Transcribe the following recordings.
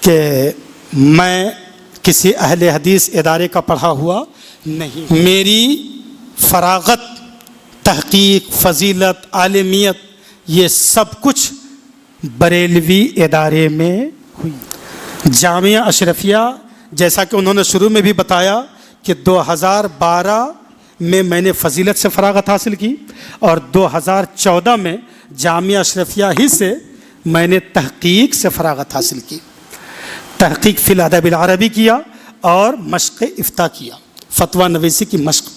کہ میں کسی اہل حدیث ادارے کا پڑھا ہوا نہیں. میری فراغت، تحقیق، فضیلت، عالمیت یہ سب کچھ بریلوی ادارے میں ہوئی. جامعہ اشرفیہ جیسا کہ انہوں نے شروع میں بھی بتایا کہ 2012 میں میں نے فضیلت سے فراغت حاصل کی اور 2014 میں جامعہ اشرفیہ ہی سے میں نے تحقیق سے فراغت حاصل کی. تحقیق فی الادب العربی کیا اور مشق افتاء کیا، فتویٰ نویسی کی مشق.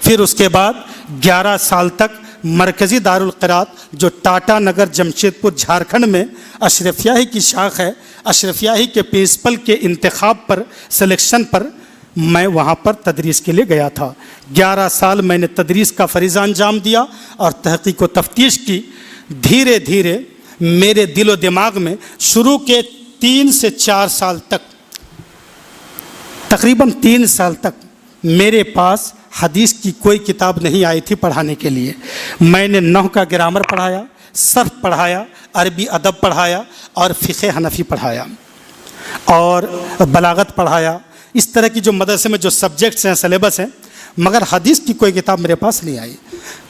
پھر اس کے بعد 11 سال تک مرکزی دارالقرات جو ٹاٹا نگر جمشید پور جھارکھنڈ میں اشرفیہ ہی کی شاخ ہے، اشرفیہ ہی کے پرنسپل کے انتخاب پر، سلیکشن پر میں وہاں پر تدریس کے لیے گیا تھا. 11 سال میں نے تدریس کا فریضہ انجام دیا اور تحقیق و تفتیش کی. دھیرے دھیرے میرے دل و دماغ میں شروع کے 3 سے 4 سال تک، تقریباً 3 سال تک میرے پاس حدیث کی کوئی کتاب نہیں آئی تھی پڑھانے کے لیے. میں نے نحو کا گرامر پڑھایا، صرف پڑھایا، عربی ادب پڑھایا اور فقہ حنفی پڑھایا اور بلاغت پڑھایا. اس طرح کی جو مدرسے میں جو سبجیکٹس ہیں، سلیبس ہیں، مگر حدیث کی کوئی کتاب میرے پاس نہیں آئی.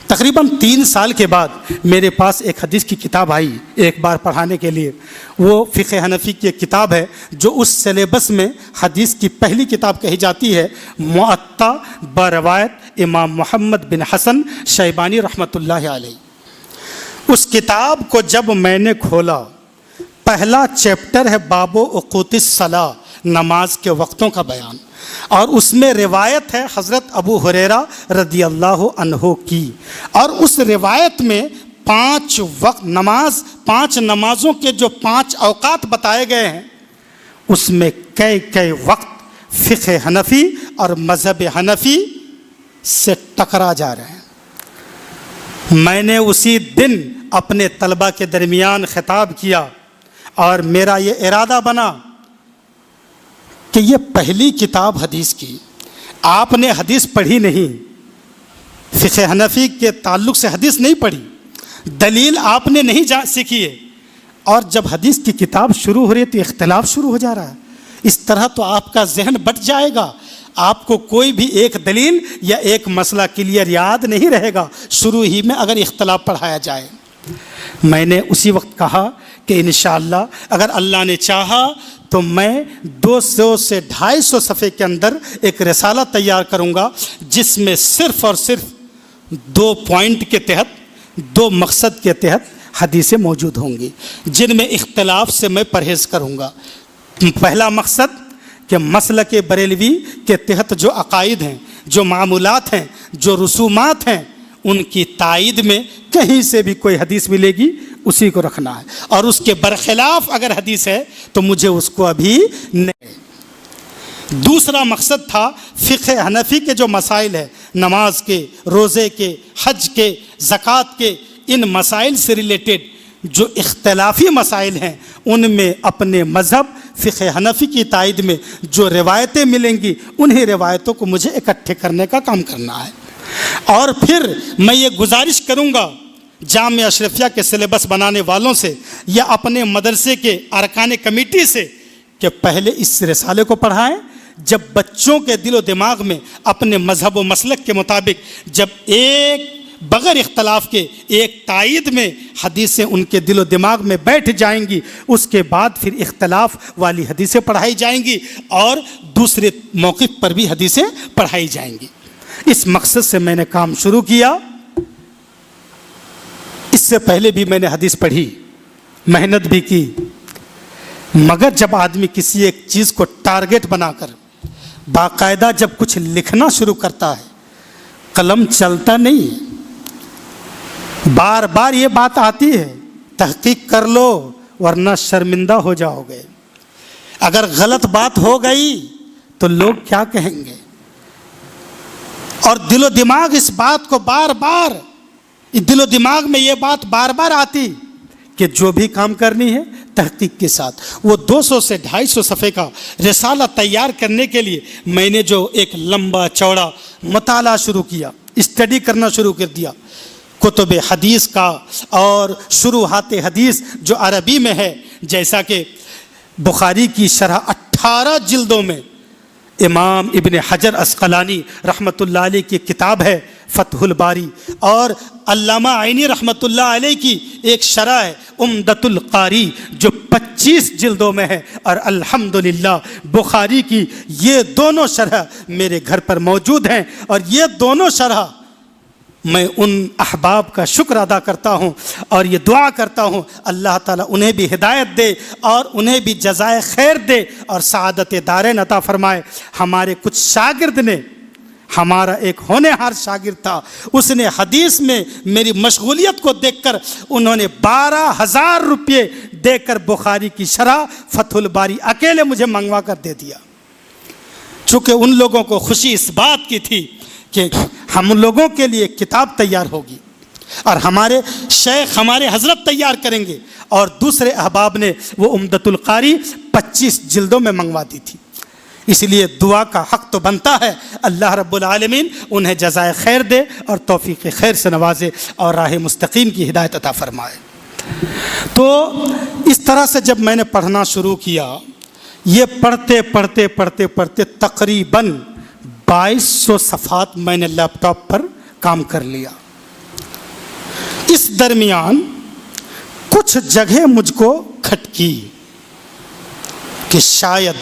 تقریباً 3 سال کے بعد میرے پاس ایک حدیث کی کتاب آئی ایک بار پڑھانے کے لیے. وہ فقہ حنفی کی ایک کتاب ہے جو اس سلیبس میں حدیث کی پہلی کتاب کہی جاتی ہے، معطا بروایت امام محمد بن حسن شیبانی رحمۃ اللہ علیہ. اس کتاب کو جب میں نے کھولا، پہلا چیپٹر ہے باب اوقات الصلاۃ، نماز کے وقتوں کا بیان، اور اس میں روایت ہے حضرت ابو ہریرہ رضی اللہ عنہ کی. اور اس روایت میں 5 وقت نماز، 5 نمازوں کے جو 5 اوقات بتائے گئے ہیں، اس میں کئی وقت فقہ حنفی اور مذہب حنفی سے ٹکرا جا رہے ہیں. میں نے اسی دن اپنے طلبہ کے درمیان خطاب کیا اور میرا یہ ارادہ بنا کہ یہ پہلی کتاب حدیث کی، آپ نے حدیث پڑھی نہیں، فقہ حنفی کے تعلق سے حدیث نہیں پڑھی، دلیل آپ نے نہیں سیکھی ہے، اور جب حدیث کی کتاب شروع ہو رہی ہے تو اختلاف شروع ہو جا رہا ہے. اس طرح تو آپ کا ذہن بٹ جائے گا، آپ کو کوئی بھی ایک دلیل یا ایک مسئلہ کلیئر یاد نہیں رہے گا شروع ہی میں اگر اختلاف پڑھایا جائے. میں نے اسی وقت کہا کہ انشاءاللہ اگر اللہ نے چاہا تو میں 200 سے 250 صفحے کے اندر ایک رسالہ تیار کروں گا جس میں صرف اور صرف 2 پوائنٹ کے تحت، 2 مقصد کے تحت حدیثیں موجود ہوں گی جن میں اختلاف سے میں پرہیز کروں گا. پہلا مقصد کہ مسلک بریلوی کے تحت جو عقائد ہیں، جو معمولات ہیں، جو رسومات ہیں، ان کی تائید میں کہیں سے بھی کوئی حدیث ملے گی اسی کو رکھنا ہے، اور اس کے برخلاف اگر حدیث ہے تو مجھے اس کو ابھی نہیں. دوسرا مقصد تھا فقہ حنفی کے جو مسائل ہیں، نماز کے، روزے کے، حج کے، زکوٰۃ کے، ان مسائل سے ریلیٹڈ جو اختلافی مسائل ہیں ان میں اپنے مذہب فقہ حنفی کی تائید میں جو روایتیں ملیں گی انہیں روایتوں کو مجھے اکٹھے کرنے کا کام کرنا ہے. اور پھر میں یہ گزارش کروں گا جامعہ اشرفیہ کے سلیبس بنانے والوں سے یا اپنے مدرسے کے ارکان کمیٹی سے کہ پہلے اس رسالے کو پڑھائیں. جب بچوں کے دل و دماغ میں اپنے مذہب و مسلک کے مطابق جب ایک بغیر اختلاف کے ایک تائید میں حدیثیں ان کے دل و دماغ میں بیٹھ جائیں گی، اس کے بعد پھر اختلاف والی حدیثیں پڑھائی جائیں گی اور دوسرے موقف پر بھی حدیثیں پڑھائی جائیں گی. اس مقصد سے میں نے کام شروع کیا. اس سے پہلے بھی میں نے حدیث پڑھی، محنت بھی کی، مگر جب آدمی کسی ایک چیز کو ٹارگٹ بنا کر باقاعدہ جب کچھ لکھنا شروع کرتا ہے، قلم چلتا نہیں ہے. بار بار یہ بات آتی ہے تحقیق کر لو ورنہ شرمندہ ہو جاؤ گے. اگر غلط بات ہو گئی تو لوگ کیا کہیں گے؟ اور دل و دماغ اس بات کو بار بار، دل و دماغ میں یہ بات بار بار آتی کہ جو بھی کام کرنی ہے تحقیق کے ساتھ. وہ 200 سے 250 صفحے کا رسالہ تیار کرنے کے لیے میں نے جو ایک لمبا چوڑا مطالعہ شروع کیا، اسٹڈی کرنا شروع کر دیا کتب حدیث کا اور شروحات حدیث جو عربی میں ہے، جیسا کہ بخاری کی شرح 18 جلدوں میں امام ابن حجر عسقلانی رحمۃ اللہ علیہ کی کتاب ہے فتح الباری، اور علامہ عینی رحمۃ اللہ علیہ کی ایک شرح ہے عمدۃ القاری جو 25 جلدوں میں ہے، اور الحمدللہ بخاری کی یہ دونوں شرح میرے گھر پر موجود ہیں، اور یہ دونوں شرح میں ان احباب کا شکر ادا کرتا ہوں اور یہ دعا کرتا ہوں اللہ تعالیٰ انہیں بھی ہدایت دے اور انہیں بھی جزائے خیر دے اور سعادت دارین عطا فرمائے۔ ہمارے کچھ شاگرد نے، ہمارا ایک ہونہار شاگرد تھا، اس نے حدیث میں میری مشغولیت کو دیکھ کر انہوں نے 12,000 روپے دے کر بخاری کی شرح فتح الباری اکیلے مجھے منگوا کر دے دیا، چونکہ ان لوگوں کو خوشی اس بات کی تھی کہ ہم لوگوں کے لیے کتاب تیار ہوگی اور ہمارے شیخ ہمارے حضرت تیار کریں گے، اور دوسرے احباب نے وہ عمدۃ القاری 25 جلدوں میں منگوا دی تھی۔ اس لیے دعا کا حق تو بنتا ہے، اللہ رب العالمین انہیں جزائے خیر دے اور توفیق خیر سے نوازے اور راہ مستقیم کی ہدایت عطا فرمائے۔ تو اس طرح سے جب میں نے پڑھنا شروع کیا، یہ پڑھتے تقریباً 2200 صفحات میں نے لیپ ٹاپ پر کام کر لیا۔ اس درمیان کچھ جگہ مجھ کو کھٹکی کہ شاید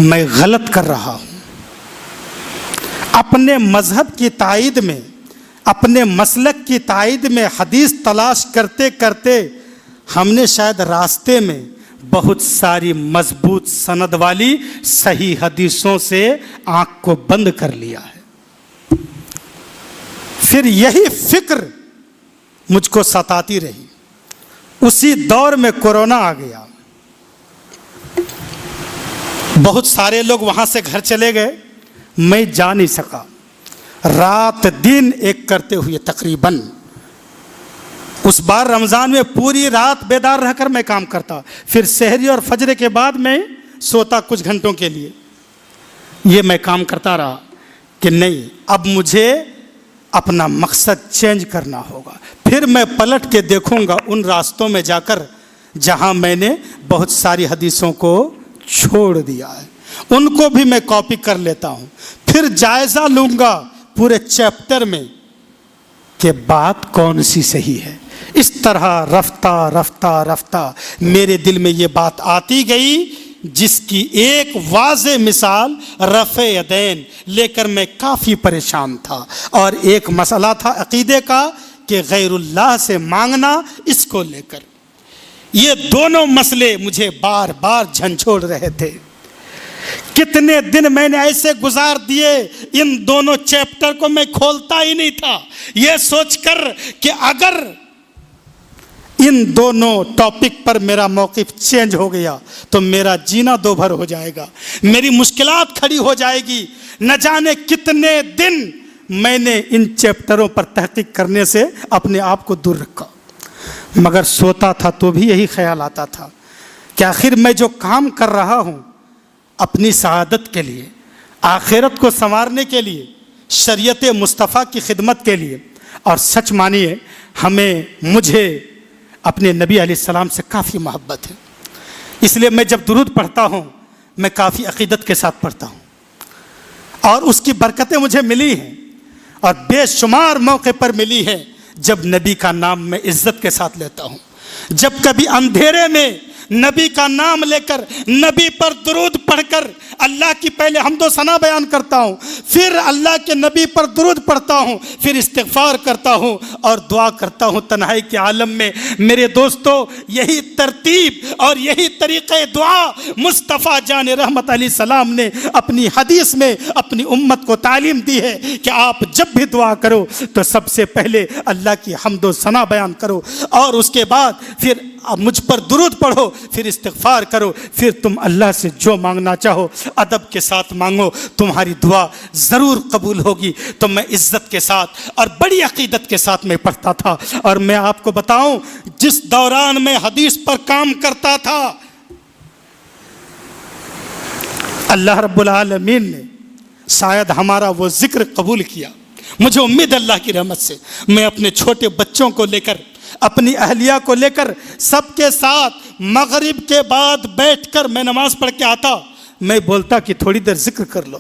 میں غلط کر رہا ہوں، اپنے مذہب کی تائید میں، اپنے مسلک کی تائید میں حدیث تلاش کرتے کرتے ہم نے شاید راستے میں بہت ساری مضبوط سند والی صحیح حدیثوں سے آنکھ کو بند کر لیا ہے۔ پھر یہی فکر مجھ کو ستاتی رہی۔ اسی دور میں کورونا آ گیا، بہت سارے لوگ وہاں سے گھر چلے گئے، میں جا نہیں سکا، رات دن ایک کرتے ہوئے تقریباً اس بار رمضان میں پوری رات بیدار رہ کر میں کام کرتا، پھر سحری اور فجر کے بعد میں سوتا کچھ گھنٹوں کے لیے۔ یہ میں کام کرتا رہا کہ نہیں، اب مجھے اپنا مقصد چینج کرنا ہوگا۔ پھر میں پلٹ کے دیکھوں گا ان راستوں میں جا کر جہاں میں نے بہت ساری حدیثوں کو چھوڑ دیا ہے، ان کو بھی میں کاپی کر لیتا ہوں۔ پھر جائزہ لوں گا پورے چیپٹر میں کہ بات کون سی صحیح ہے۔ اس طرح رفتہ میرے دل میں یہ بات آتی گئی، جس کی ایک واضح مثال رفع یدین لے کر میں کافی پریشان تھا، اور ایک مسئلہ تھا عقیدے کا کہ غیر اللہ سے مانگنا، اس کو لے کر یہ دونوں مسئلے مجھے بار بار جھنجھوڑ رہے تھے۔ کتنے دن میں نے ایسے گزار دیے، ان دونوں چیپٹر کو میں کھولتا ہی نہیں تھا، یہ سوچ کر کہ اگر ان دونوں ٹاپک پر میرا موقف چینج ہو گیا تو میرا جینا دو بھر ہو جائے گا، میری مشکلات کھڑی ہو جائے گی۔ نہ جانے کتنے دن میں نے ان چیپٹروں پر تحقیق کرنے سے اپنے آپ کو دور رکھا، مگر سوتا تھا تو بھی یہی خیال آتا تھا کہ آخر میں جو کام کر رہا ہوں اپنی سعادت کے لیے، آخرت کو سنوارنے کے لیے، شریعت مصطفیٰ کی خدمت کے لیے، اور سچ مانیے مجھے اپنے نبی علیہ السلام سے کافی محبت ہے، اس لیے میں جب درود پڑھتا ہوں میں کافی عقیدت کے ساتھ پڑھتا ہوں، اور اس کی برکتیں مجھے ملی ہیں، اور بے شمار موقع پر ملی ہیں جب نبی کا نام میں عزت کے ساتھ لیتا ہوں، جب کبھی اندھیرے میں نبی کا نام لے کر، نبی پر درود پڑھ کر اللہ کی پہلے حمد و ثنا بیان کرتا ہوں، پھر اللہ کے نبی پر درود پڑھتا ہوں، پھر استغفار کرتا ہوں اور دعا کرتا ہوں تنہائی کے عالم میں۔ میرے دوستو، یہی ترتیب اور یہی طریقہ دعا مصطفیٰ جان رحمت علیہ السلام نے اپنی حدیث میں اپنی امت کو تعلیم دی ہے کہ آپ جب بھی دعا کرو تو سب سے پہلے اللہ کی حمد و ثنا بیان کرو، اور اس کے بعد پھر مجھ پر درود پڑھو، پھر استغفار کرو، پھر تم اللہ سے جو مانگنا چاہو ادب کے ساتھ مانگو، تمہاری دعا ضرور قبول ہوگی۔ تو میں عزت کے ساتھ اور بڑی عقیدت کے ساتھ میں پڑھتا تھا، اور میں آپ کو بتاؤں جس دوران میں حدیث پر کام کرتا تھا، اللہ رب العالمین نے شاید ہمارا وہ ذکر قبول کیا۔ مجھے امید اللہ کی رحمت سے، میں اپنے چھوٹے بچوں کو لے کر اپنی اہلیہ کو لے کر سب کے ساتھ مغرب کے بعد بیٹھ کر میں نماز پڑھ کے آتا، میں بولتا کہ تھوڑی دیر ذکر کر لو،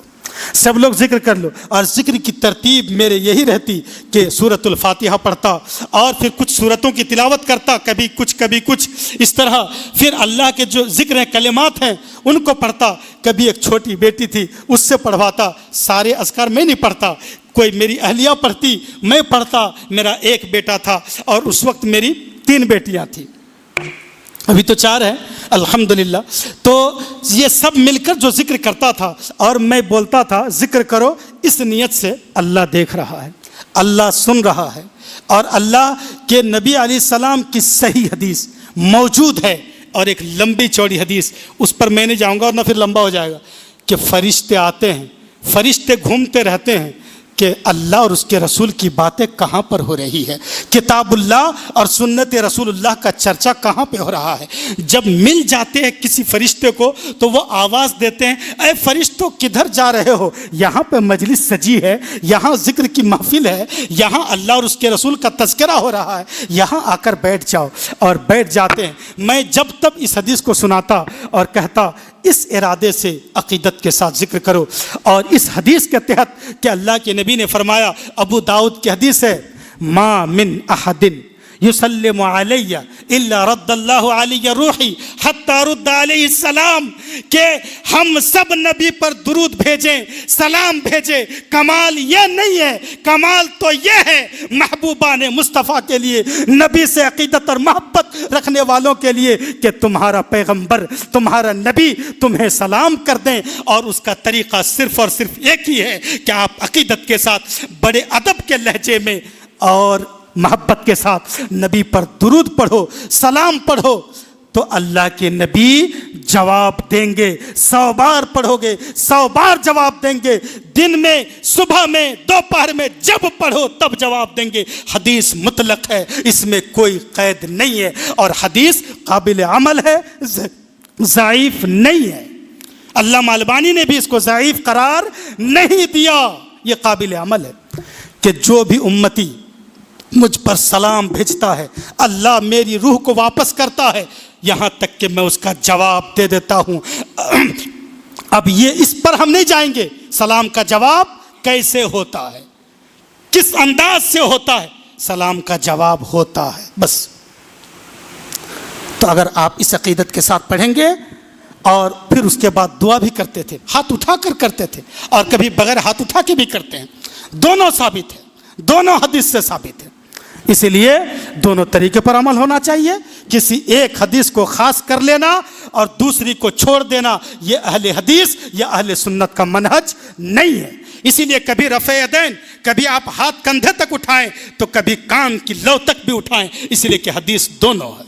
سب لوگ ذکر کر لو، اور ذکر کی ترتیب میرے یہی رہتی کہ سورۃ الفاتحہ پڑھتا اور پھر کچھ سورتوں کی تلاوت کرتا، کبھی کچھ اس طرح، پھر اللہ کے جو ذکر ہیں، کلمات ہیں، ان کو پڑھتا، کبھی ایک چھوٹی بیٹی تھی اس سے پڑھواتا، سارے اذکار میں نہیں پڑھتا، کوئی میری اہلیہ پڑھتی، میں پڑھتا، میرا ایک بیٹا تھا اور اس وقت میری 3 بیٹیاں تھیں، ابھی تو 4 ہیں الحمدللہ۔ تو یہ سب مل کر جو ذکر کرتا تھا اور میں بولتا تھا ذکر کرو اس نیت سے، اللہ دیکھ رہا ہے، اللہ سن رہا ہے، اور اللہ کے نبی علیہ السلام کی صحیح حدیث موجود ہے، اور ایک لمبی چوڑی حدیث، اس پر میں نہیں جاؤں گا ورنہ پھر لمبا ہو جائے گا، کہ فرشتے آتے ہیں، فرشتے گھومتے رہتے ہیں کہ اللہ اور اس کے رسول کی باتیں کہاں پر ہو رہی ہے، کتاب اللہ اور سنت رسول اللہ کا چرچا کہاں پہ ہو رہا ہے۔ جب مل جاتے ہیں کسی فرشتے کو تو وہ آواز دیتے ہیں، اے فرشتوں کدھر جا رہے ہو، یہاں پہ مجلس سجی ہے، یہاں ذکر کی محفل ہے، یہاں اللہ اور اس کے رسول کا تذکرہ ہو رہا ہے، یہاں آ کر بیٹھ جاؤ، اور بیٹھ جاتے ہیں۔ میں جب تب اس حدیث کو سناتا اور کہتا اس ارادے سے عقیدت کے ساتھ ذکر کرو، اور اس حدیث کے تحت کہ اللہ کے نبی نے فرمایا، ابو داؤد کی حدیث ہے، ما من احد یسلم علی الا رد اللہ علی روحی حتی رد علیہ السلام، کہ ہم سب نبی پر درود بھیجیں، سلام بھیجیں، کمال یہ نہیں ہے، کمال تو یہ ہے محبوبان مصطفیٰ کے لیے، نبی سے عقیدت اور محبت رکھنے والوں کے لیے، کہ تمہارا پیغمبر، تمہارا نبی تمہیں سلام کر دیں، اور اس کا طریقہ صرف اور صرف ایک ہی ہے کہ آپ عقیدت کے ساتھ بڑے ادب کے لہجے میں اور محبت کے ساتھ نبی پر درود پڑھو، سلام پڑھو، تو اللہ کے نبی جواب دیں گے، 100 بار پڑھو گے 100 بار جواب دیں گے، دن میں، صبح میں، دوپہر میں، جب پڑھو تب جواب دیں گے۔ حدیث مطلق ہے، اس میں کوئی قید نہیں ہے، اور حدیث قابل عمل ہے، ضعیف نہیں ہے۔ علامہ البانی نے بھی اس کو ضعیف قرار نہیں دیا، یہ قابل عمل ہے کہ جو بھی امتی مجھ پر سلام بھیجتا ہے، اللہ میری روح کو واپس کرتا ہے، یہاں تک کہ میں اس کا جواب دے دیتا ہوں۔ اب یہ اس پر ہم نہیں جائیں گے، سلام کا جواب کیسے ہوتا ہے، کس انداز سے ہوتا ہے، سلام کا جواب ہوتا ہے بس۔ تو اگر آپ اس عقیدت کے ساتھ پڑھیں گے، اور پھر اس کے بعد دعا بھی کرتے تھے، ہاتھ اٹھا کر کرتے تھے، اور کبھی بغیر ہاتھ اٹھا کے بھی کرتے ہیں، دونوں ثابت ہے، دونوں حدیث سے ثابت ہے۔ اسی لیے دونوں طریقے پر عمل ہونا چاہیے، کسی ایک حدیث کو خاص کر لینا اور دوسری کو چھوڑ دینا، یہ اہل حدیث یا اہل سنت کا منہج نہیں ہے۔ اسی لیے کبھی رفع یدین، کبھی آپ ہاتھ کندھے تک اٹھائیں تو کبھی کان کی لو تک بھی اٹھائیں، اسی لیے کہ حدیث دونوں ہے،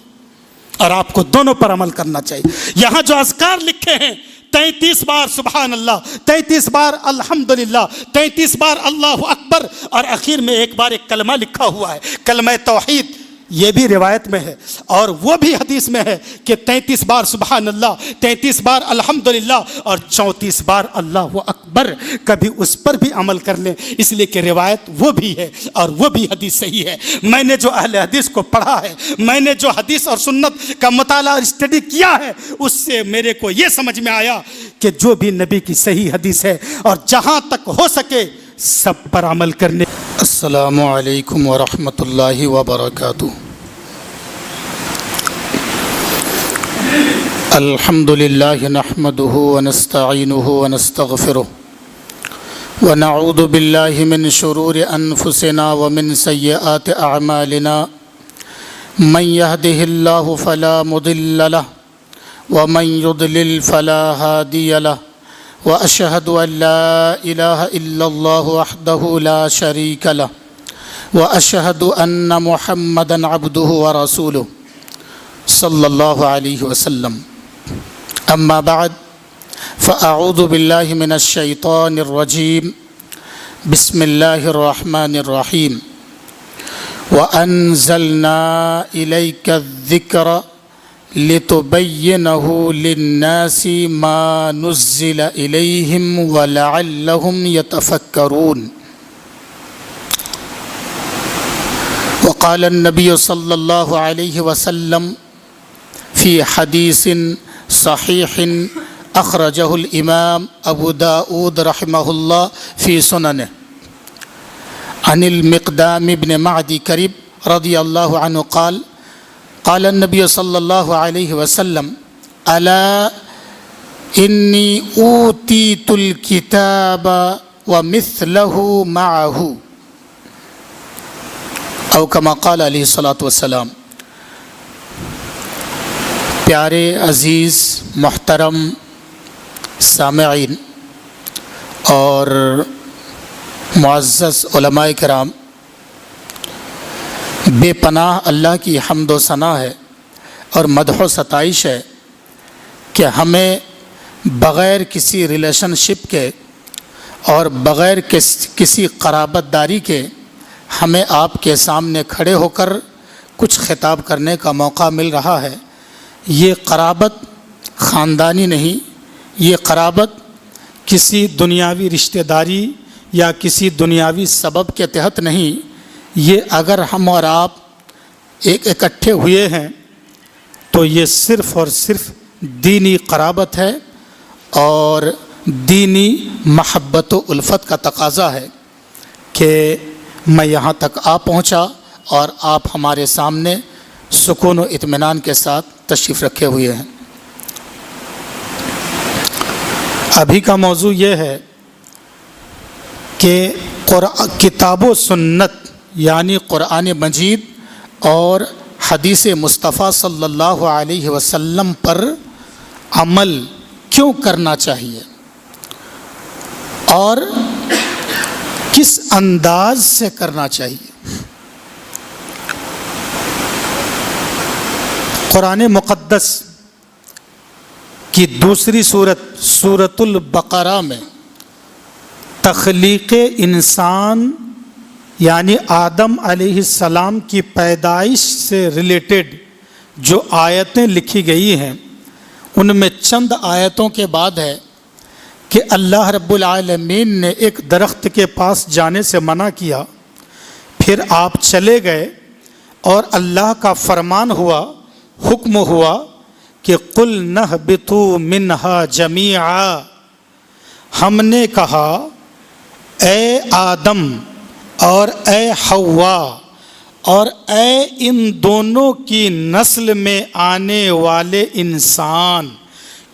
اور آپ کو دونوں پر عمل کرنا چاہیے۔ یہاں جو اذکار لکھے ہیں، 33 بار سبحان اللہ، 33 بار الحمدللہ، 33 بار اللہ اکبر، اور آخر میں ایک بار ایک کلمہ لکھا ہوا ہے، کلمہ توحید، یہ بھی روایت میں ہے اور وہ بھی حدیث میں ہے کہ 33 بار سبحان اللہ، 33 بار الحمدللہ، اور 34 بار اللہ اکبر۔ کبھی اس پر بھی عمل کر لیں، اس لیے کہ روایت وہ بھی ہے اور وہ بھی حدیث صحیح ہے۔ میں نے جو اہل حدیث کو پڑھا ہے، میں نے جو حدیث اور سنت کا مطالعہ اور اسٹڈی کیا ہے، اس سے میرے کو یہ سمجھ میں آیا کہ جو بھی نبی کی صحیح حدیث ہے، اور جہاں تک ہو سکے سب پر عمل کرنے۔ السلام علیکم ورحمۃ اللہ وبرکاتہ۔ الحمد للہ نحمده ونستعینه ونستغفره ونعوذ باللہ من شرور انفسنا ومن سیئات اعمالنا، من يهده اللہ فلا مضل له ومن يضلل فلا هادی له، وأشهد أن لا إله إلا الله وحده لا شريك له، وأشهد أن محمدًا عبده ورسوله صلى الله عليه وسلم۔ أما بعد، فأعوذ بالله من الشيطان الرجيم، بسم الله الرحمن الرحيم، وأنزلنا إليك الذكر لتبينه للناس ما نزل إليهم ولعلهم يتفكرون، وقال النبی صلی اللہ علیہ وسلم فی حدیث صحیح اخرجہ الامام ابو داود رحمہ اللہ فی سننہ عن المقدام بن معدی کرب رضی اللہ عنہ قال قال النبی صلی اللہ علیہ وسلم الا انی اوتیت الکتاب ومثلہ معہ او کما قال علیہ الصلاۃ والسلام۔ پیارے عزیز محترم سامعین اور معزز علماء کرام، بے پناہ اللہ کی حمد و ثنا ہے اور مدح و ستائش ہے کہ ہمیں بغیر کسی ریلیشن شپ کے اور بغیر کسی قرابت داری کے ہمیں آپ کے سامنے کھڑے ہو کر کچھ خطاب کرنے کا موقع مل رہا ہے۔ یہ قرابت خاندانی نہیں، یہ قرابت کسی دنیاوی رشتہ داری یا کسی دنیاوی سبب کے تحت نہیں، یہ اگر ہم اور آپ ایک اکٹھے ہوئے ہیں تو یہ صرف اور صرف دینی قرابت ہے اور دینی محبت و الفت کا تقاضا ہے کہ میں یہاں تک آ پہنچا اور آپ ہمارے سامنے سکون و اطمینان کے ساتھ تشریف رکھے ہوئے ہیں۔ ابھی کا موضوع یہ ہے کہ کتاب و سنت یعنی قرآن مجید اور حدیث مصطفیٰ صلی اللہ علیہ وسلم پر عمل کیوں کرنا چاہیے اور کس انداز سے کرنا چاہیے۔ قرآن مقدس کی دوسری سورت سورۃ البقرہ میں تخلیق انسان یعنی آدم علیہ السلام کی پیدائش سے ریلیٹڈ جو آیتیں لکھی گئی ہیں ان میں چند آیتوں کے بعد ہے کہ اللہ رب العالمین نے ایک درخت کے پاس جانے سے منع کیا، پھر آپ چلے گئے اور اللہ کا فرمان ہوا، حکم ہوا کہ قُلْ نَهْبِطُوا مِنْهَا جَمِيعًا۔ ہم نے کہا اے آدم اور اے حوا اور اے ان دونوں کی نسل میں آنے والے انسان،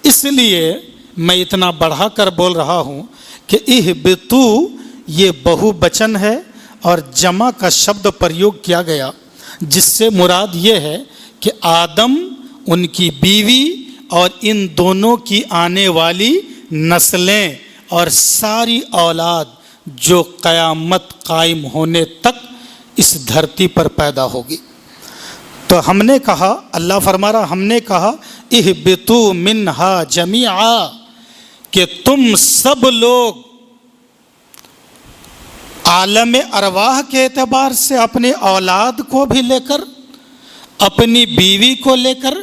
اس لیے میں اتنا بڑھا کر بول رہا ہوں کہ اہبطو یہ بہو بچن ہے اور جمع کا شبد پریوگ کیا گیا، جس سے مراد یہ ہے کہ آدم، ان کی بیوی اور ان دونوں کی آنے والی نسلیں اور ساری اولاد جو قیامت قائم ہونے تک اس دھرتی پر پیدا ہوگی۔ تو ہم نے کہا، اللہ فرما رہا، ہم نے کہا اہبطو منہا جمیعا، کہ تم سب لوگ عالم ارواح کے اعتبار سے اپنے اولاد کو بھی لے کر، اپنی بیوی کو لے کر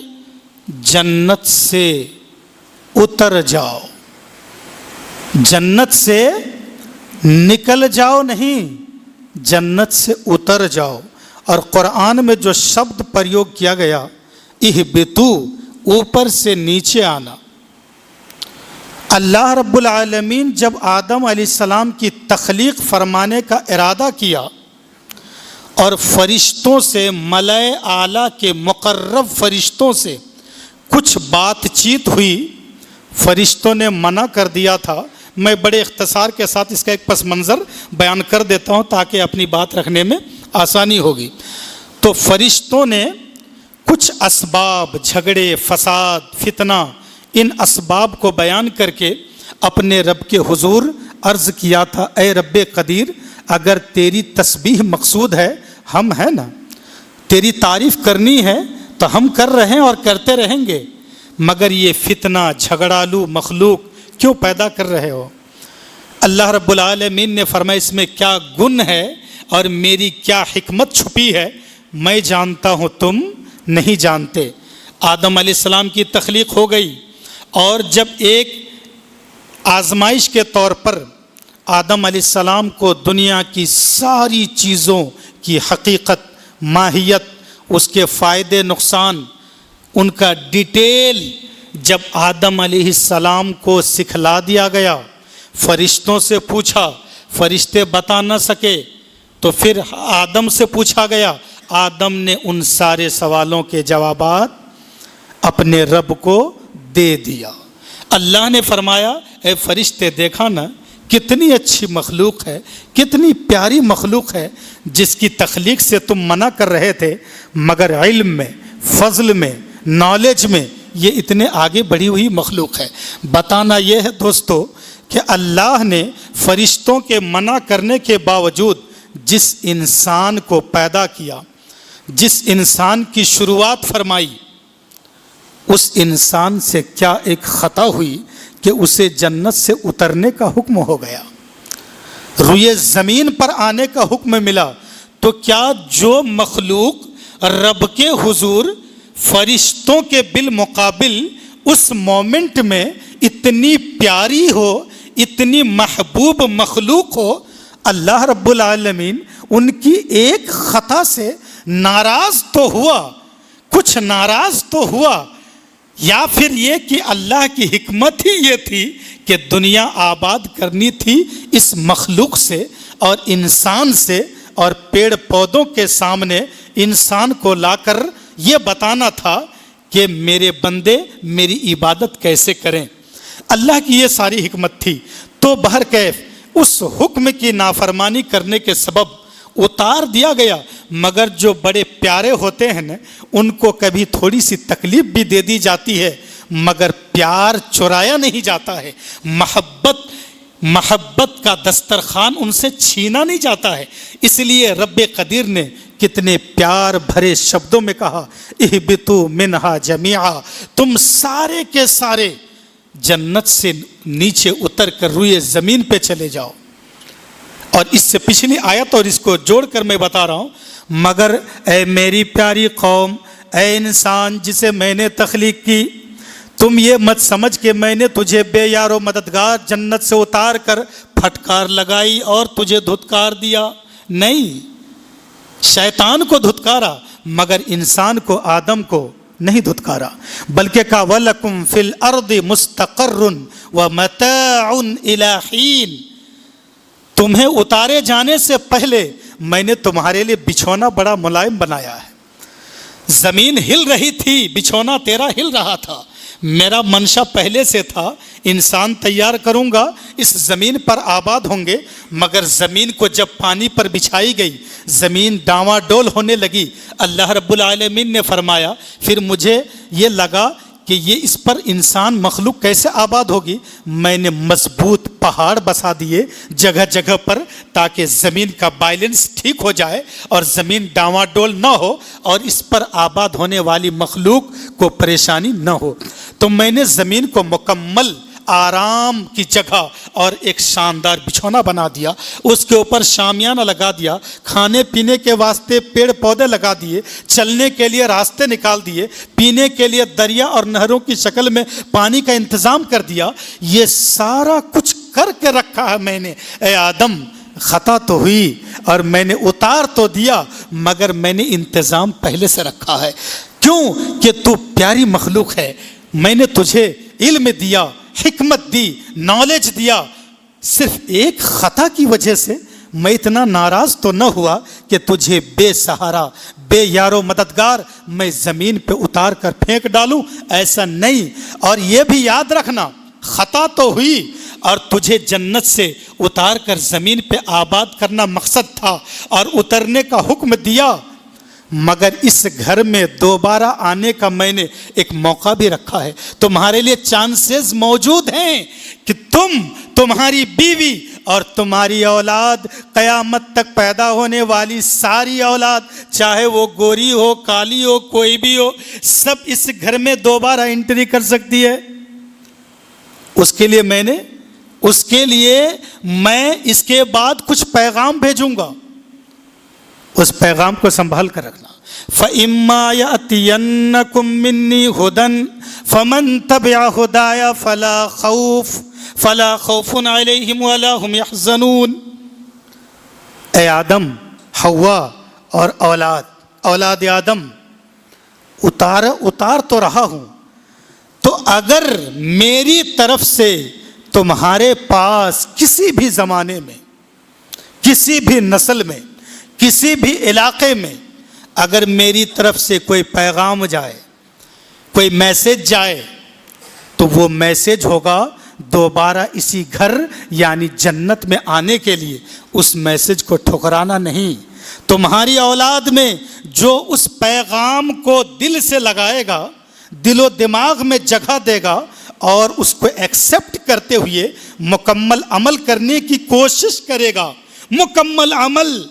جنت سے اتر جاؤ، جنت سے نکل جاؤ نہیں، جنت سے اتر جاؤ۔ اور قرآن میں جو شبد پریوگ کیا گیا اہبطو، اوپر سے نیچے آنا، اللہ رب العالمین جب آدم علیہ السلام کی تخلیق فرمانے کا ارادہ کیا اور فرشتوں سے، ملائے اعلیٰ کے مقرب فرشتوں سے کچھ بات چیت ہوئی، فرشتوں نے منع کر دیا تھا۔ میں بڑے اختصار کے ساتھ اس کا ایک پس منظر بیان کر دیتا ہوں تاکہ اپنی بات رکھنے میں آسانی ہوگی۔ تو فرشتوں نے کچھ اسباب، جھگڑے، فساد، فتنہ، ان اسباب کو بیان کر کے اپنے رب کے حضور عرض کیا تھا، اے رب قدیر، اگر تیری تسبیح مقصود ہے، ہم ہیں نا، تیری تعریف کرنی ہے تو ہم کر رہے ہیں اور کرتے رہیں گے، مگر یہ فتنہ، جھگڑالو مخلوق کیوں پیدا کر رہے ہو؟ اللہ رب العالمین نے فرمایا اس میں کیا گن ہے اور میری کیا حکمت چھپی ہے، میں جانتا ہوں تم نہیں جانتے۔ آدم علیہ السلام کی تخلیق ہو گئی اور جب ایک آزمائش کے طور پر آدم علیہ السلام کو دنیا کی ساری چیزوں کی حقیقت ماہیت، اس کے فائدے نقصان، ان کا ڈیٹیل جب آدم علیہ السلام کو سکھلا دیا گیا، فرشتوں سے پوچھا، فرشتے بتا نہ سکے تو پھر آدم سے پوچھا گیا، آدم نے ان سارے سوالوں کے جوابات اپنے رب کو دے دیا۔ اللہ نے فرمایا اے فرشتے دیکھا نا کتنی اچھی مخلوق ہے، کتنی پیاری مخلوق ہے، جس کی تخلیق سے تم منع کر رہے تھے، مگر علم میں، فضل میں، نالج میں یہ اتنے آگے بڑھی ہوئی مخلوق ہے۔ بتانا یہ ہے دوستو کہ اللہ نے فرشتوں کے منع کرنے کے باوجود جس انسان کو پیدا کیا، جس انسان کی شروعات فرمائی، اس انسان سے کیا ایک خطا ہوئی کہ اسے جنت سے اترنے کا حکم ہو گیا، روئے زمین پر آنے کا حکم ملا؟ تو کیا جو مخلوق رب کے حضور فرشتوں کے بالمقابل اس مومنٹ میں اتنی پیاری ہو، اتنی محبوب مخلوق ہو، اللہ رب العالمین ان کی ایک خطا سے ناراض تو ہوا، کچھ ناراض تو ہوا، یا پھر یہ کہ اللہ کی حکمت ہی یہ تھی کہ دنیا آباد کرنی تھی اس مخلوق سے اور انسان سے، اور پیڑ پودوں کے سامنے انسان کو لا کر یہ بتانا تھا کہ میرے بندے میری عبادت کیسے کریں۔ اللہ کی یہ ساری حکمت تھی، تو بہرکیف اس حکم کی نافرمانی کرنے کے سبب اتار دیا گیا، مگر جو بڑے پیارے ہوتے ہیں نا ان کو کبھی تھوڑی سی تکلیف بھی دے دی جاتی ہے، مگر پیار چرایا نہیں جاتا ہے، محبت کا دسترخوان ان سے چھینا نہیں جاتا ہے۔ اس لیے رب قدیر نے کتنے پیار بھرے شبدوں میں کہا، اہبطوا منہا جمیعا، تم سارے کے سارے جنت سے نیچے اتر کر روئے زمین پہ چلے جاؤ۔ اور اس سے پچھلی آیت اور اس کو جوڑ کر میں بتا رہا ہوں، مگر اے میری پیاری قوم، اے انسان جسے میں نے تخلیق کی، تم یہ مت سمجھ کہ میں نے تجھے بے یار و مددگار جنت سے اتار کر پھٹکار لگائی اور تجھے دھتکار دیا، نہیں، شیطان کو دھتکارا مگر انسان کو، آدم کو نہیں دھتکارا، بلکہ کہا وَلَكُمْ فِي الْأَرْضِ مُسْتَقَرٌ وَمَتَاعٌ إِلَىٰ حِينٍ، تمہیں اتارے جانے سے پہلے میں نے تمہارے لیے بچھونا بڑا ملائم بنایا ہے۔ زمین ہل رہی تھی، بچھونا تیرا ہل رہا تھا، میرا منشا پہلے سے تھا، انسان تیار کروں گا، اس زمین پر آباد ہوں گے، مگر زمین کو جب پانی پر بچھائی گئی، زمین ڈاواں ڈول ہونے لگی، اللہ رب العالمین نے فرمایا پھر مجھے یہ لگا کہ یہ اس پر انسان مخلوق کیسے آباد ہوگی، میں نے مضبوط پہاڑ بسا دیے جگہ جگہ پر تاکہ زمین کا بیلنس ٹھیک ہو جائے اور زمین ڈاواں ڈول نہ ہو اور اس پر آباد ہونے والی مخلوق کو پریشانی نہ ہو۔ تو میں نے زمین کو مکمل آرام کی جگہ اور ایک شاندار بچھونا بنا دیا، اس کے اوپر شامیانہ لگا دیا، کھانے پینے کے واسطے پیڑ پودے لگا دیے، چلنے کے لیے راستے نکال دیے، پینے کے لیے دریا اور نہروں کی شکل میں پانی کا انتظام کر دیا، یہ سارا کچھ کر کے رکھا ہے میں نے۔ اے آدم خطا تو ہوئی اور میں نے اتار تو دیا، مگر میں نے انتظام پہلے سے رکھا ہے، کیوں کہ تو پیاری مخلوق ہے، میں نے تجھے علم دیا، حکمت دی، نالج دیا، صرف ایک خطا کی وجہ سے میں اتنا ناراض تو نہ ہوا کہ تجھے بے سہارا، بے یار و مددگار میں زمین پہ اتار کر پھینک ڈالوں، ایسا نہیں۔ اور یہ بھی یاد رکھنا، خطا تو ہوئی اور تجھے جنت سے اتار کر زمین پہ آباد کرنا مقصد تھا اور اترنے کا حکم دیا، مگر اس گھر میں دوبارہ آنے کا میں نے ایک موقع بھی رکھا ہے۔ تمہارے لیے چانسز موجود ہیں کہ تمہاری بیوی اور تمہاری اولاد، قیامت تک پیدا ہونے والی ساری اولاد، چاہے وہ گوری ہو، کالی ہو، کوئی بھی ہو، سب اس گھر میں دوبارہ انٹری کر سکتی ہے۔ اس کے لیے میں اس کے بعد کچھ پیغام بھیجوں گا، اس پیغام کو سنبھال کر رکھنا۔ فَإِمَّا يَأْتِيَنَّكُم مِّنِّي هُدًى فَمَن تَبِعَ هُدَايَ فَلَا خَوْفٌ عَلَيْهِمْ وَلَا هُمْ يَحْزَنُونَ۔ اے آدم، حوا اور اولاد، اولاد آدم اتار تو رہا ہوں، تو اگر میری طرف سے تمہارے پاس کسی بھی زمانے میں، کسی بھی نسل میں، کسی بھی علاقے میں اگر میری طرف سے کوئی پیغام جائے، کوئی میسج جائے، تو وہ میسج ہوگا دوبارہ اسی گھر یعنی جنت میں آنے کے لیے، اس میسج کو ٹھکرانا نہیں۔ تمہاری اولاد میں جو اس پیغام کو دل سے لگائے گا، دل و دماغ میں جگہ دے گا اور اس کو ایکسیپٹ کرتے ہوئے مکمل عمل کرنے کی کوشش کرے گا، مکمل عمل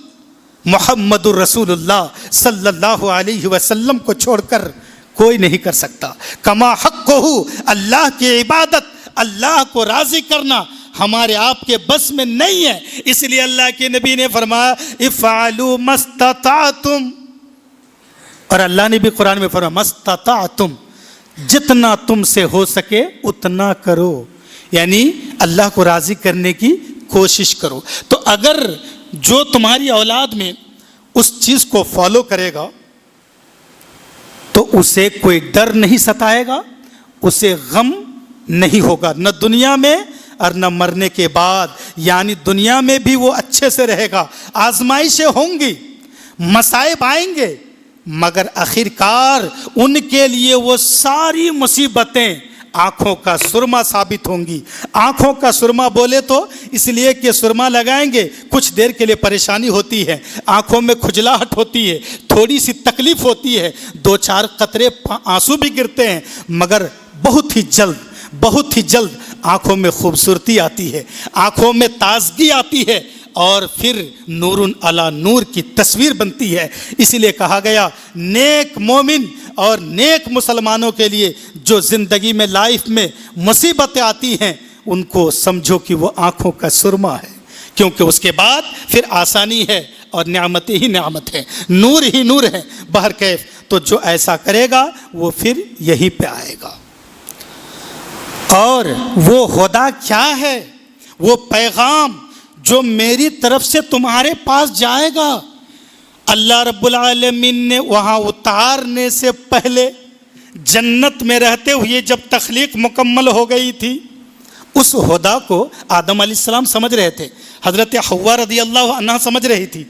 محمد الرسول اللہ صلی اللہ علیہ وسلم کو چھوڑ کر کوئی نہیں کر سکتا۔ کما حق ہو، اللہ کی عبادت، اللہ کو راضی کرنا ہمارے آپ کے بس میں نہیں ہے، اس لیے اللہ کے نبی نے فرمایا افعلوا ما استطعتم، اور اللہ نے بھی قرآن میں فرمایا ما استطعتم، جتنا تم سے ہو سکے اتنا کرو، یعنی اللہ کو راضی کرنے کی کوشش کرو۔ تو اگر جو تمہاری اولاد میں اس چیز کو فالو کرے گا تو اسے کوئی ڈر نہیں ستائے گا، اسے غم نہیں ہوگا، نہ دنیا میں اور نہ مرنے کے بعد، یعنی دنیا میں بھی وہ اچھے سے رہے گا۔ آزمائشیں ہوں گی، مصائب آئیں گے، مگر آخرکار ان کے لیے وہ ساری مصیبتیں آنکھوں کا سرما ثابت ہوں گی۔ آنکھوں کا سرما بولے تو اس لیے کہ سرما لگائیں گے، کچھ دیر کے لیے پریشانی ہوتی ہے، آنکھوں میں کھجلاہٹ ہوتی ہے، تھوڑی سی تکلیف ہوتی ہے، 2-4 قطرے آنسو بھی گرتے ہیں، مگر بہت ہی جلد آنکھوں میں خوبصورتی آتی ہے، آنکھوں میں تازگی آتی ہے، اور پھر نور علی نور کی تصویر بنتی ہے۔ اسی لیے کہا گیا نیک مومن اور نیک مسلمانوں کے لیے جو زندگی میں لائف میں مصیبتیں آتی ہیں ان کو سمجھو کہ وہ آنکھوں کا سرما ہے، کیونکہ اس کے بعد پھر آسانی ہے اور نعمت ہی نعمت ہے، نور ہی نور ہے بہرکیف۔ تو جو ایسا کرے گا وہ پھر یہیں پہ آئے گا۔ اور وہ خدا کیا ہے؟ وہ پیغام جو میری طرف سے تمہارے پاس جائے گا، اللہ رب العالمین نے وہاں اتارنے سے پہلے جنت میں رہتے ہوئے جب تخلیق مکمل ہو گئی تھی، اس خدا کو آدم علیہ السلام سمجھ رہے تھے، حضرت حوا رضی اللہ عنہ سمجھ رہی تھی،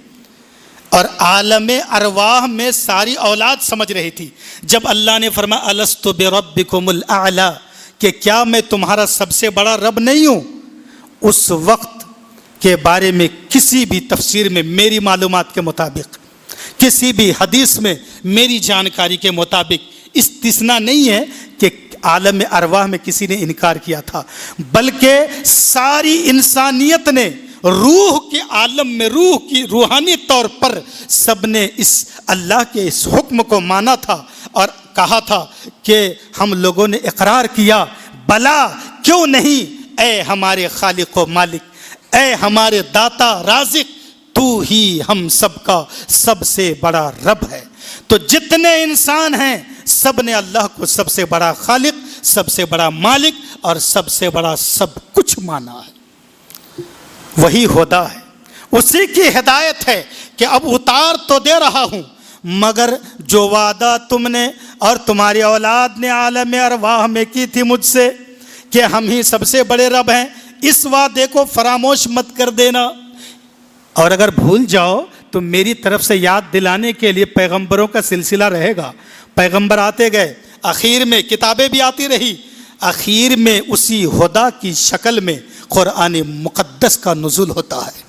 اور عالم ارواح میں ساری اولاد سمجھ رہی تھی۔ جب اللہ نے فرمایا الست بربکم الاعلی، کہ کیا میں تمہارا سب سے بڑا رب نہیں ہوں، اس وقت کے بارے میں کسی بھی تفسیر میں میری معلومات کے مطابق، کسی بھی حدیث میں میری جانکاری کے مطابق استثناء نہیں ہے کہ عالم ارواح میں کسی نے انکار کیا تھا، بلکہ ساری انسانیت نے روح کے عالم میں، روح کی روحانی طور پر سب نے اس اللہ کے اس حکم کو مانا تھا اور کہا تھا کہ ہم لوگوں نے اقرار کیا بلا کیوں نہیں، اے ہمارے خالق و مالک، اے ہمارے داتا رازق، تو ہی ہم سب کا سب سے بڑا رب ہے۔ تو جتنے انسان ہیں سب نے اللہ کو سب سے بڑا خالق، سب سے بڑا مالک اور سب سے بڑا سب کچھ مانا ہے۔ وہی خدا ہے، اسی کی ہدایت ہے کہ اب اتار تو دے رہا ہوں، مگر جو وعدہ تم نے اور تمہاری اولاد نے عالم ارواح میں کی تھی مجھ سے کہ ہم ہی سب سے بڑے رب ہیں، اس وعدے کو فراموش مت کر دینا۔ اور اگر بھول جاؤ تو میری طرف سے یاد دلانے کے لیے پیغمبروں کا سلسلہ رہے گا، پیغمبر آتے گئے، آخر میں کتابیں بھی آتی رہی، آخر میں اسی خدا کی شکل میں قرآن مقدس کا نزول ہوتا ہے۔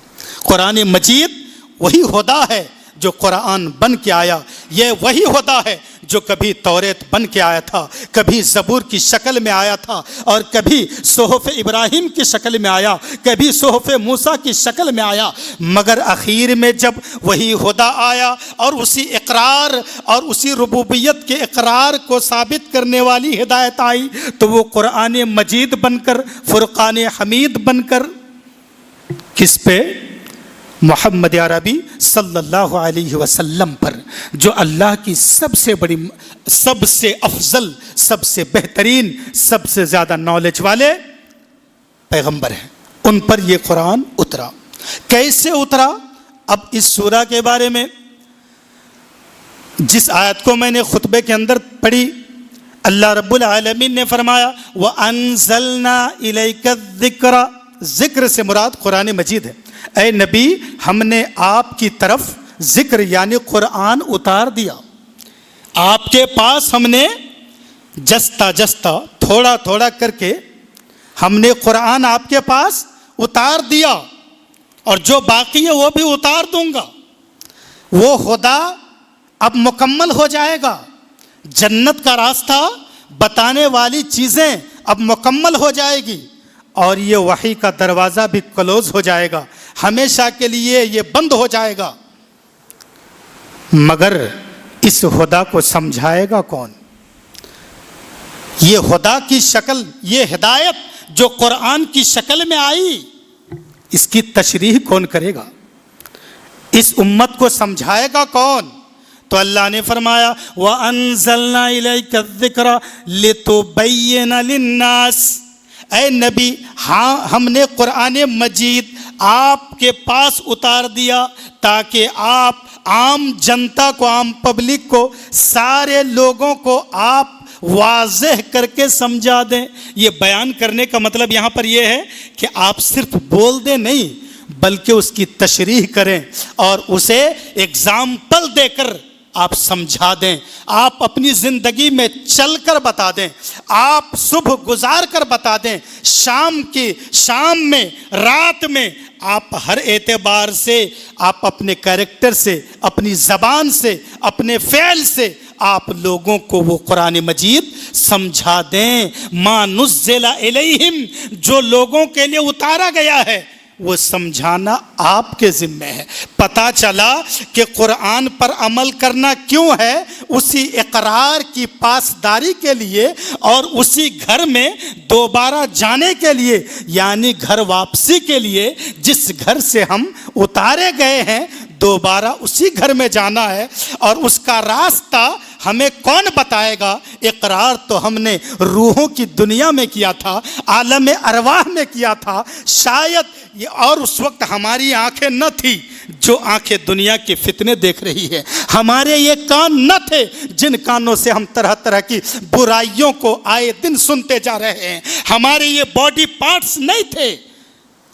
قرآن مجید وہی خدا ہے جو قرآن بن کے آیا، یہ وہی خدا ہے جو کبھی توریت بن کے آیا تھا، کبھی زبور کی شکل میں آیا تھا، اور کبھی صحف ابراہیم کی شکل میں آیا، کبھی صحف موسیٰ کی شکل میں آیا، مگر آخر میں جب وہی خدا آیا اور اسی اقرار اور اسی ربوبیت کے اقرار کو ثابت کرنے والی ہدایت آئی تو وہ قرآن مجید بن کر، فرقان حمید بن کر کس پہ؟ محمد عربی صلی اللہ علیہ وسلم پر، جو اللہ کی سب سے بڑی، سب سے افضل، سب سے بہترین، سب سے زیادہ نالج والے پیغمبر ہیں۔ ان پر یہ قرآن اترا۔ کیسے اترا؟ اب اس سورہ کے بارے میں جس آیت کو میں نے خطبے کے اندر پڑھی، اللہ رب العالمین نے فرمایا وَأَنزَلْنَا إِلَيْكَ الذِّكْرَ، ذکر سے مراد قرآن مجید ہے۔ اے نبی، ہم نے آپ کی طرف ذکر یعنی قرآن اتار دیا، آپ کے پاس ہم نے جستا جستا تھوڑا تھوڑا کر کے ہم نے قرآن آپ کے پاس اتار دیا، اور جو باقی ہے وہ بھی اتار دوں گا۔ وہ خدا اب مکمل ہو جائے گا، جنت کا راستہ بتانے والی چیزیں اب مکمل ہو جائے گی، اور یہ وحی کا دروازہ بھی کلوز ہو جائے گا، ہمیشہ کے لیے یہ بند ہو جائے گا۔ مگر اس خدا کو سمجھائے گا کون؟ یہ خدا کی شکل، یہ ہدایت جو قرآن کی شکل میں آئی، اس کی تشریح کون کرے گا؟ اس امت کو سمجھائے گا کون؟ تو اللہ نے فرمایا وَأَنزَلْنَا إِلَيْكَ الذِّكْرَ لِتُبَيِّنَ لِلنَّاسِ، اے نبی ہاں ہم نے قرآن مجید آپ کے پاس اتار دیا تاکہ آپ عام جنتا کو، عام پبلک کو، سارے لوگوں کو آپ واضح کر کے سمجھا دیں۔ یہ بیان کرنے کا مطلب یہاں پر یہ ہے کہ آپ صرف بول دیں نہیں، بلکہ اس کی تشریح کریں اور اسے ایگزامپل دے کر آپ سمجھا دیں، آپ اپنی زندگی میں چل کر بتا دیں، آپ صبح گزار کر بتا دیں، شام میں، رات میں، آپ ہر اعتبار سے، آپ اپنے کیریکٹر سے، اپنی زبان سے، اپنے فعل سے آپ لوگوں کو وہ قرآن مجید سمجھا دیں۔ ما نزل الیہم، جو لوگوں کے لیے اتارا گیا ہے وہ سمجھانا آپ کے ذمہ ہے۔ پتہ چلا کہ قرآن پر عمل کرنا کیوں ہے؟ اسی اقرار کی پاسداری کے لیے اور اسی گھر میں دوبارہ جانے کے لیے، یعنی گھر واپسی کے لیے، جس گھر سے ہم اتارے گئے ہیں دوبارہ اسی گھر میں جانا ہے، اور اس کا راستہ ہمیں کون بتائے گا؟ اقرار تو ہم نے روحوں کی دنیا میں کیا تھا، عالم ارواح میں کیا تھا، شاید اور اس وقت ہماری آنکھیں نہ تھی جو آنکھیں دنیا کے فتنے دیکھ رہی ہے، ہمارے یہ کان نہ تھے جن کانوں سے ہم طرح طرح کی برائیوں کو آئے دن سنتے جا رہے ہیں، ہمارے یہ باڈی پارٹس نہیں تھے،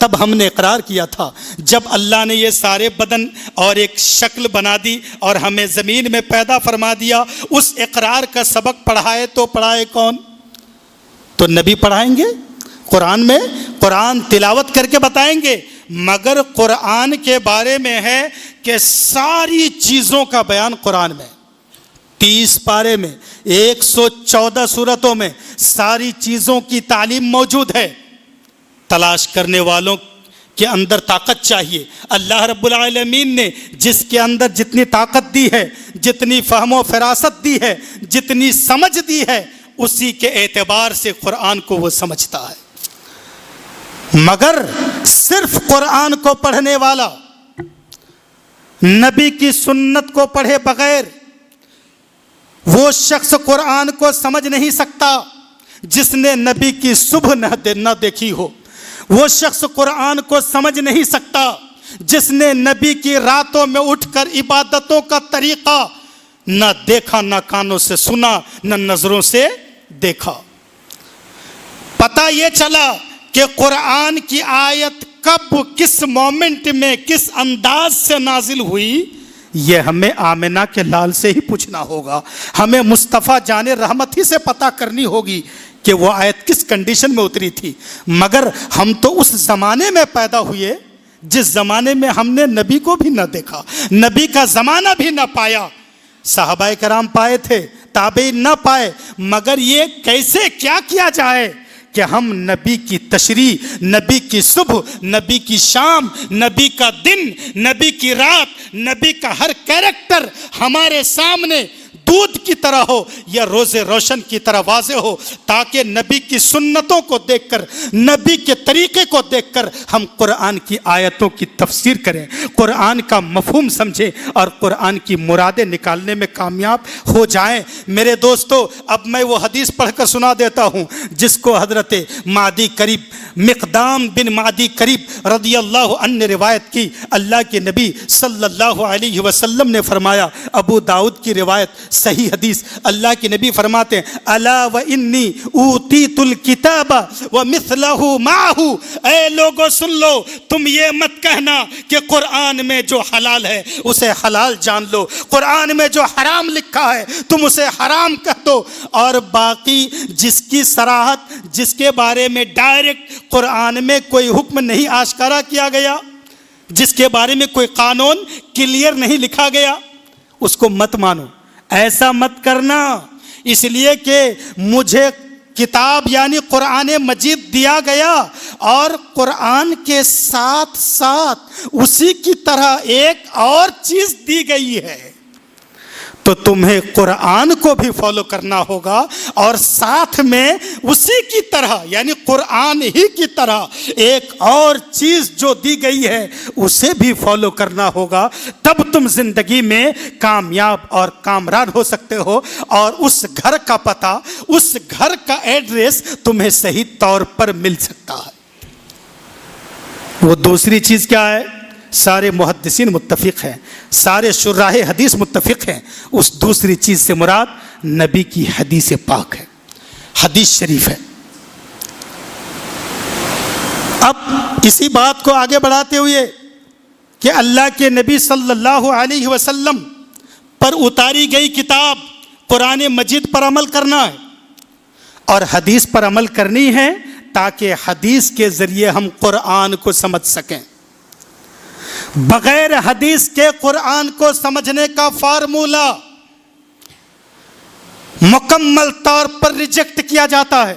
تب ہم نے اقرار کیا تھا۔ جب اللہ نے یہ سارے بدن اور ایک شکل بنا دی اور ہمیں زمین میں پیدا فرما دیا، اس اقرار کا سبق پڑھائے تو پڑھائے کون؟ تو نبی پڑھائیں گے قرآن میں، قرآن تلاوت کر کے بتائیں گے، مگر قرآن کے بارے میں ہے کہ ساری چیزوں کا بیان قرآن میں، 30 پارے میں، 114 سورتوں میں ساری چیزوں کی تعلیم موجود ہے۔ تلاش کرنے والوں کے اندر طاقت چاہیے۔ اللہ رب العالمین نے جس کے اندر جتنی طاقت دی ہے، جتنی فہم و فراست دی ہے، جتنی سمجھ دی ہے، اسی کے اعتبار سے قرآن کو وہ سمجھتا ہے۔ مگر صرف قرآن کو پڑھنے والا، نبی کی سنت کو پڑھے بغیر وہ شخص قرآن کو سمجھ نہیں سکتا جس نے نبی کی صبح نہ دیکھی ہو، وہ شخص قرآن کو سمجھ نہیں سکتا جس نے نبی کی راتوں میں اٹھ کر عبادتوں کا طریقہ نہ دیکھا، نہ کانوں سے سنا، نہ نظروں سے دیکھا۔ پتہ یہ چلا کہ قرآن کی آیت کب، کس مومنٹ میں، کس انداز سے نازل ہوئی، یہ ہمیں آمنہ کے لال سے ہی پوچھنا ہوگا، ہمیں مصطفیٰ جان رحمت ہی سے پتہ کرنی ہوگی کہ وہ آیت کس کنڈیشن میں اتری تھی۔ مگر ہم تو اس زمانے میں پیدا ہوئے جس زمانے میں ہم نے نبی کو بھی نہ دیکھا، نبی کا زمانہ بھی نہ پایا، صحابہ کرام پائے تھے، تابعین نہ پائے، مگر یہ کیسے کیا کیا جائے کہ ہم نبی کی تشریح، نبی کی صبح، نبی کی شام، نبی کا دن، نبی کی رات، نبی کا ہر کیریکٹر ہمارے سامنے دودھ کی طرح ہو یا روز روشن کی طرح واضح ہو، تاکہ نبی کی سنتوں کو دیکھ کر، نبی کے طریقے کو دیکھ کر ہم قرآن کی آیتوں کی تفسیر کریں، قرآن کا مفہوم سمجھیں اور قرآن کی مرادیں نکالنے میں کامیاب ہو جائیں۔ میرے دوستو، اب میں وہ حدیث پڑھ کر سنا دیتا ہوں جس کو حضرت معدی کریب، مقدام بن معدی کریب رضی اللہ عنہ نے روایت کی۔ اللہ کے نبی صلی اللہ علیہ وسلم نے فرمایا، ابو داؤد کی روایت، صحیح حدیث، اللہ کے نبی فرماتے ہیں، الا وانی اوتیت الکتاب ومثلہ معہ، اے لوگو سن لو، تم یہ مت کہنا کہ قرآن میں جو حلال ہے اسے حلال جان لو، قرآن میں جو حرام لکھا ہے تم اسے حرام کہہ دو، اور باقی جس کی صراحت، جس کے بارے میں ڈائریکٹ قرآن میں کوئی حکم نہیں آشکارا کیا گیا، جس کے بارے میں کوئی قانون کلیئر نہیں لکھا گیا، اس کو مت مانو۔ ایسا مت کرنا، اس لیے کہ مجھے کتاب یعنی قرآن مجید دیا گیا اور قرآن کے ساتھ ساتھ اسی کی طرح ایک اور چیز دی گئی ہے، تو تمہیں قرآن کو بھی فالو کرنا ہوگا اور ساتھ میں اسی کی طرح یعنی قرآن ہی کی طرح ایک اور چیز جو دی گئی ہے اسے بھی فالو کرنا ہوگا، تب تم زندگی میں کامیاب اور کامران ہو سکتے ہو، اور اس گھر کا پتہ، اس گھر کا ایڈریس تمہیں صحیح طور پر مل سکتا ہے۔ وہ دوسری چیز کیا ہے؟ سارے محدثین متفق ہیں، سارے شراح حدیث متفق ہیں، اس دوسری چیز سے مراد نبی کی حدیث پاک ہے، حدیث شریف ہے۔ اب اسی بات کو آگے بڑھاتے ہوئے کہ اللہ کے نبی صلی اللہ علیہ وسلم پر اتاری گئی کتاب قرآن مجید پر عمل کرنا ہے اور حدیث پر عمل کرنی ہے، تاکہ حدیث کے ذریعے ہم قرآن کو سمجھ سکیں۔ بغیر حدیث کے قرآن کو سمجھنے کا فارمولہ مکمل طور پر ریجیکٹ کیا جاتا ہے۔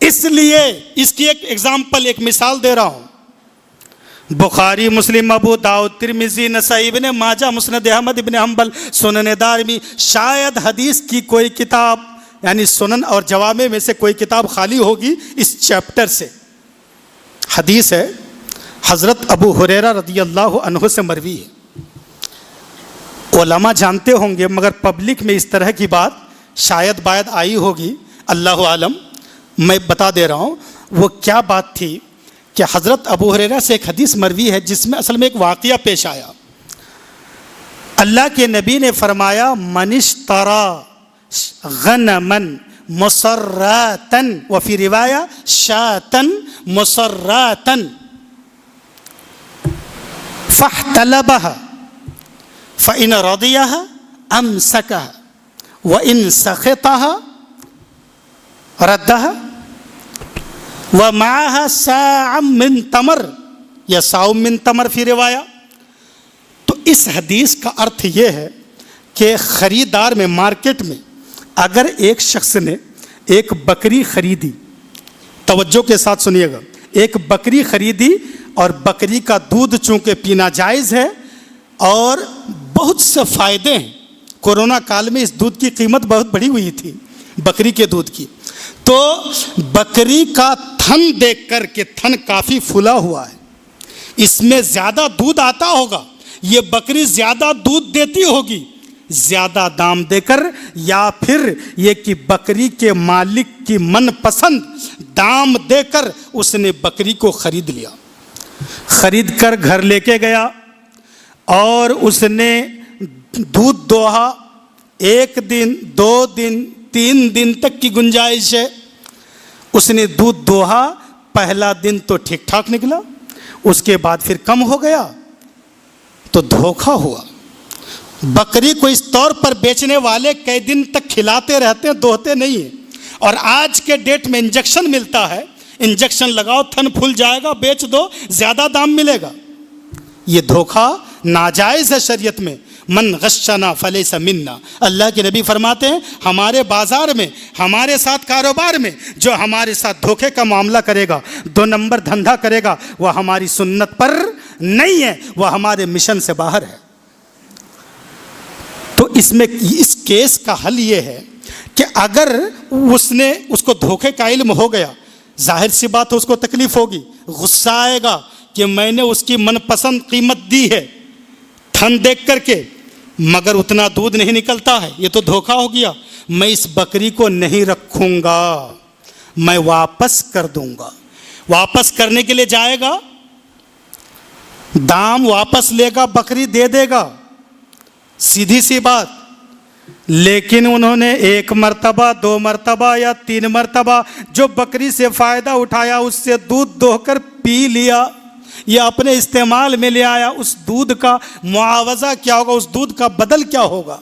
اس لیے اس کی ایک ایگزامپل، ایک مثال دے رہا ہوں۔ بخاری، مسلم، ابو داؤد، ترمذی، نسائی، ابن ماجہ، مسند احمد ابن حنبل، سنن دارمی، شاید حدیث کی کوئی کتاب یعنی سنن اور جوامع میں سے کوئی کتاب خالی ہوگی اس چیپٹر سے۔ حدیث ہے، حضرت ابو ہریرہ رضی اللہ عنہ سے مروی ہے۔ علماء جانتے ہوں گے مگر پبلک میں اس طرح کی بات شاید باید آئی ہوگی، اللہ عالم، میں بتا دے رہا ہوں۔ وہ کیا بات تھی کہ حضرت ابو ہریرہ سے ایک حدیث مروی ہے جس میں اصل میں ایک واقعہ پیش آیا۔ اللہ کے نبی نے فرمایا، من اشترى غنما مسراتا وفی روایہ شاتا مسراتا فاحتلبها فإن رضيها أمسكها وإن سخطها ردها ومعها ساع من تمر یا ساع من تمر فی روایہ۔ تو اس حدیث کا ارتھ یہ ہے کہ خریدار میں، مارکیٹ میں اگر ایک شخص نے ایک بکری خریدی، توجہ کے ساتھ سنیے گا، ایک بکری خریدی اور بکری کا دودھ چونکہ پینا جائز ہے اور بہت سے فائدے ہیں، کورونا کال میں اس دودھ کی قیمت بہت بڑھی ہوئی تھی بکری کے دودھ کی، تو بکری کا تھن دیکھ کر کے تھن کافی پھلا ہوا ہے، اس میں زیادہ دودھ آتا ہوگا، یہ بکری زیادہ دودھ دیتی ہوگی، زیادہ دام دے کر یا پھر یہ کہ بکری کے مالک کی من پسند دام دے کر اس نے بکری کو خرید لیا، خرید کر گھر لے کے گیا اور اس نے دودھ دوہا، 1 دن 2 دن 3 دن تک کی گنجائش ہے، اس نے دودھ دوہا، پہلا دن تو ٹھیک ٹھاک نکلا، اس کے بعد پھر کم ہو گیا تو دھوکہ ہوا۔ بکری کو اس طور پر بیچنے والے کئی دن تک کھلاتے رہتے ہیں، دوہتے نہیں ہیں، اور آج کے ڈیٹ میں انجیکشن ملتا ہے، انجیکشن لگاؤ تھن پھول جائے گا، بیچ دو زیادہ دام ملے گا۔ یہ دھوکہ ناجائز ہے شریعت میں، من غشنا فلیس منا، اللہ کے نبی فرماتے ہیں ہمارے بازار میں، ہمارے ساتھ کاروبار میں جو ہمارے ساتھ دھوکے کا معاملہ کرے گا، 2 نمبر دھندا کرے گا، وہ ہماری سنت پر نہیں ہے، وہ ہمارے مشن سے باہر ہے۔ تو اس میں اس کیس کا حل یہ ہے کہ اگر اس کو دھوکے کا علم ہو گیا، ظاہر سی بات ہے اس کو تکلیف ہوگی، غصہ آئے گا کہ میں نے اس کی من پسند قیمت دی ہے تھن دیکھ کر کے، مگر اتنا دودھ نہیں نکلتا ہے، یہ تو دھوکہ ہو گیا، میں اس بکری کو نہیں رکھوں گا، میں واپس کر دوں گا۔ واپس کرنے کے لیے جائے گا، دام واپس لے گا، بکری دے دے گا، سیدھی سی بات۔ لیکن انہوں نے 1 مرتبہ 2 مرتبہ یا 3 مرتبہ جو بکری سے فائدہ اٹھایا، اس سے دودھ دوہ کر پی لیا یا اپنے استعمال میں لے آیا، اس دودھ کا معاوضہ کیا ہوگا، اس دودھ کا بدل کیا ہوگا؟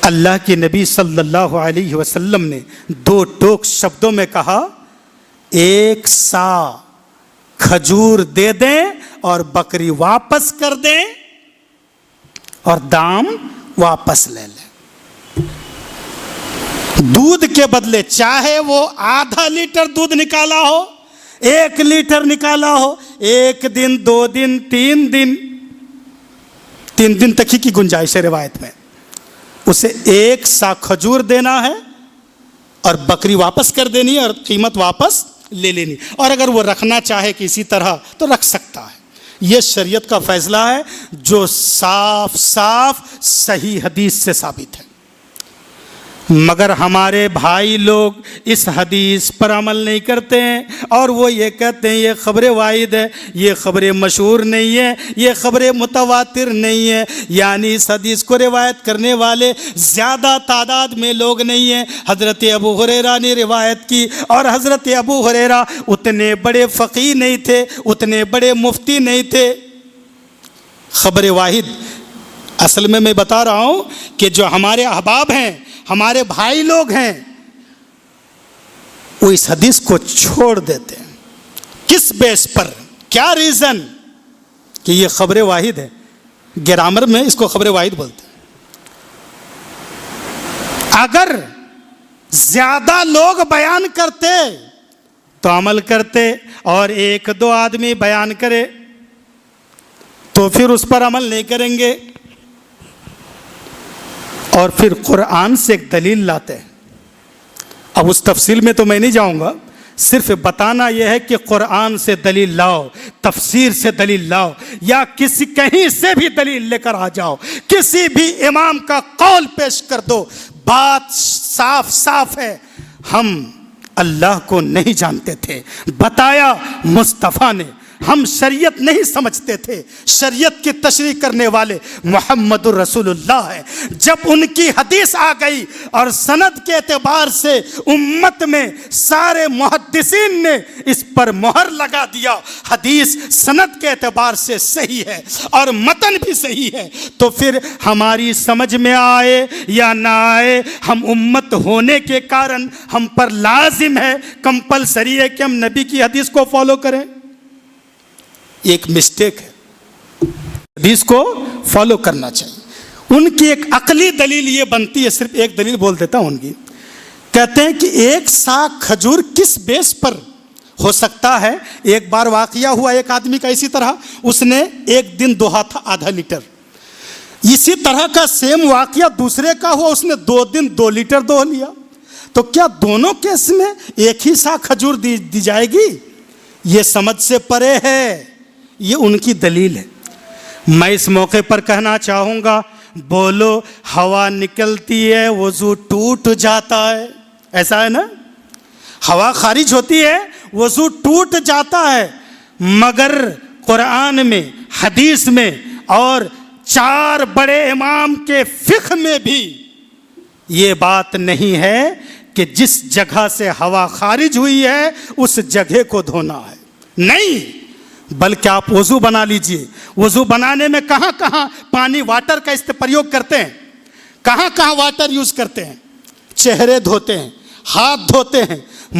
اللہ کے نبی صلی اللہ علیہ وسلم نے 2 ٹوک شبدوں میں کہا، 1 سا کھجور دے دیں اور بکری واپس کر دیں اور دام واپس لے لیں۔ دودھ کے بدلے چاہے وہ آدھا لیٹر دودھ نکالا ہو، 1 لیٹر نکالا ہو، 1 دن 2 دن 3 دن 3 دن تک ہی کی گنجائش ہے روایت میں، اسے 1 سا کھجور دینا ہے اور بکری واپس کر دینی ہے اور قیمت واپس لے لینی، اور اگر وہ رکھنا چاہے کسی طرح تو رکھ سکتا ہے۔ یہ شریعت کا فیصلہ ہے جو صاف صاف صحیح حدیث سے ثابت ہے۔ مگر ہمارے بھائی لوگ اس حدیث پر عمل نہیں کرتے ہیں اور وہ یہ کہتے ہیں یہ خبر واحد ہے، یہ خبر مشہور نہیں ہے، یہ خبر متواتر نہیں ہے، یعنی اس حدیث کو روایت کرنے والے زیادہ تعداد میں لوگ نہیں ہیں۔ حضرت ابو ہریرہ نے روایت کی اور حضرت ابو ہریرہ اتنے بڑے فقیہ نہیں تھے، اتنے بڑے مفتی نہیں تھے۔ خبر واحد اصل میں بتا رہا ہوں کہ جو ہمارے احباب ہیں، ہمارے بھائی لوگ ہیں، وہ اس حدیث کو چھوڑ دیتے ہیں۔ کس بیس پر؟ کیا ریزن؟ کہ یہ خبر واحد ہے، گرامر میں اس کو خبر واحد بولتے ہیں۔ اگر زیادہ لوگ بیان کرتے تو عمل کرتے، اور 1-2 آدمی بیان کرے تو پھر اس پر عمل نہیں کریں گے، اور پھر قرآن سے ایک دلیل لاتے ہیں۔ اب اس تفصیل میں تو میں نہیں جاؤں گا، صرف بتانا یہ ہے کہ قرآن سے دلیل لاؤ، تفسیر سے دلیل لاؤ، یا کہیں سے بھی دلیل لے کر آ جاؤ، کسی بھی امام کا قول پیش کر دو، بات صاف صاف ہے۔ ہم اللہ کو نہیں جانتے تھے، بتایا مصطفیٰ نے۔ ہم شریعت نہیں سمجھتے تھے، شریعت کی تشریح کرنے والے محمد الرسول اللہ ہے۔ جب ان کی حدیث آ گئی اور سند کے اعتبار سے امت میں سارے محدثین نے اس پر مہر لگا دیا، حدیث سند کے اعتبار سے صحیح ہے اور متن بھی صحیح ہے، تو پھر ہماری سمجھ میں آئے یا نہ آئے، ہم امت ہونے کے کارن ہم پر لازم ہے، کمپلسری ہے کہ ہم نبی کی حدیث کو فالو کریں۔ ایک مسٹیک ہے، حدیث کو فالو کرنا چاہیے۔ ان کی ایک عقلی دلیل یہ بنتی ہے، صرف ایک دلیل بول دیتا ہوں ان کی، کہتے ہیں کہ 1 سا کھجور کس بیس پر ہو سکتا ہے؟ ایک بار واقعہ ہوا ایک آدمی کا اسی طرح، اس نے 1 دن دوہا تھا آدھا لیٹر۔ اسی طرح کا سیم واقعہ دوسرے کا ہوا، اس نے 2 دن 2 لیٹر دوہ لیا۔ تو کیا دونوں کیس میں ایک ہی سا کھجور دی جائے گی؟ یہ سمجھ سے پرے ہے، یہ ان کی دلیل ہے۔ میں اس موقع پر کہنا چاہوں گا، بولو ہوا نکلتی ہے وضو ٹوٹ جاتا ہے، ایسا ہے نا؟ ہوا خارج ہوتی ہے وضو ٹوٹ جاتا ہے، مگر قرآن میں، حدیث میں اور 4 بڑے امام کے فقہ میں بھی یہ بات نہیں ہے کہ جس جگہ سے ہوا خارج ہوئی ہے اس جگہ کو دھونا ہے، نہیں، بلکہ آپ وضو بنا لیجئے۔ وضو بنانے میں کہاں کہاں پانی واٹر کا پریوگ کرتے ہیں، کہاں کہاں واٹر یوز کرتے ہیں؟ چہرے دھوتے ہیں، ہاتھ دھوتے ہیں،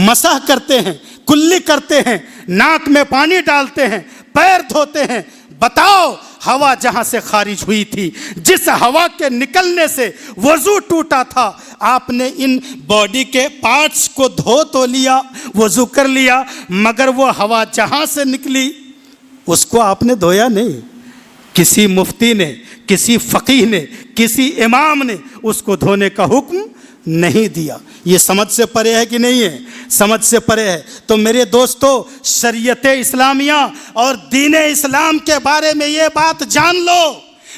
مسح کرتے ہیں، کلی کرتے ہیں، ناک میں پانی ڈالتے ہیں، پیر دھوتے ہیں۔ بتاؤ، ہوا جہاں سے خارج ہوئی تھی، جس ہوا کے نکلنے سے وضو ٹوٹا تھا، آپ نے ان باڈی کے پارٹس کو دھو تو لیا، وضو کر لیا، مگر وہ ہوا جہاں سے نکلی اس کو آپ نے دھویا نہیں۔ کسی مفتی نے، کسی فقیہ نے، کسی امام نے اس کو دھونے کا حکم نہیں دیا۔ یہ سمجھ سے پرے ہے کہ نہیں ہے؟ سمجھ سے پرے ہے۔ تو میرے دوستو، شریعت اسلامیہ اور دین اسلام کے بارے میں یہ بات جان لو،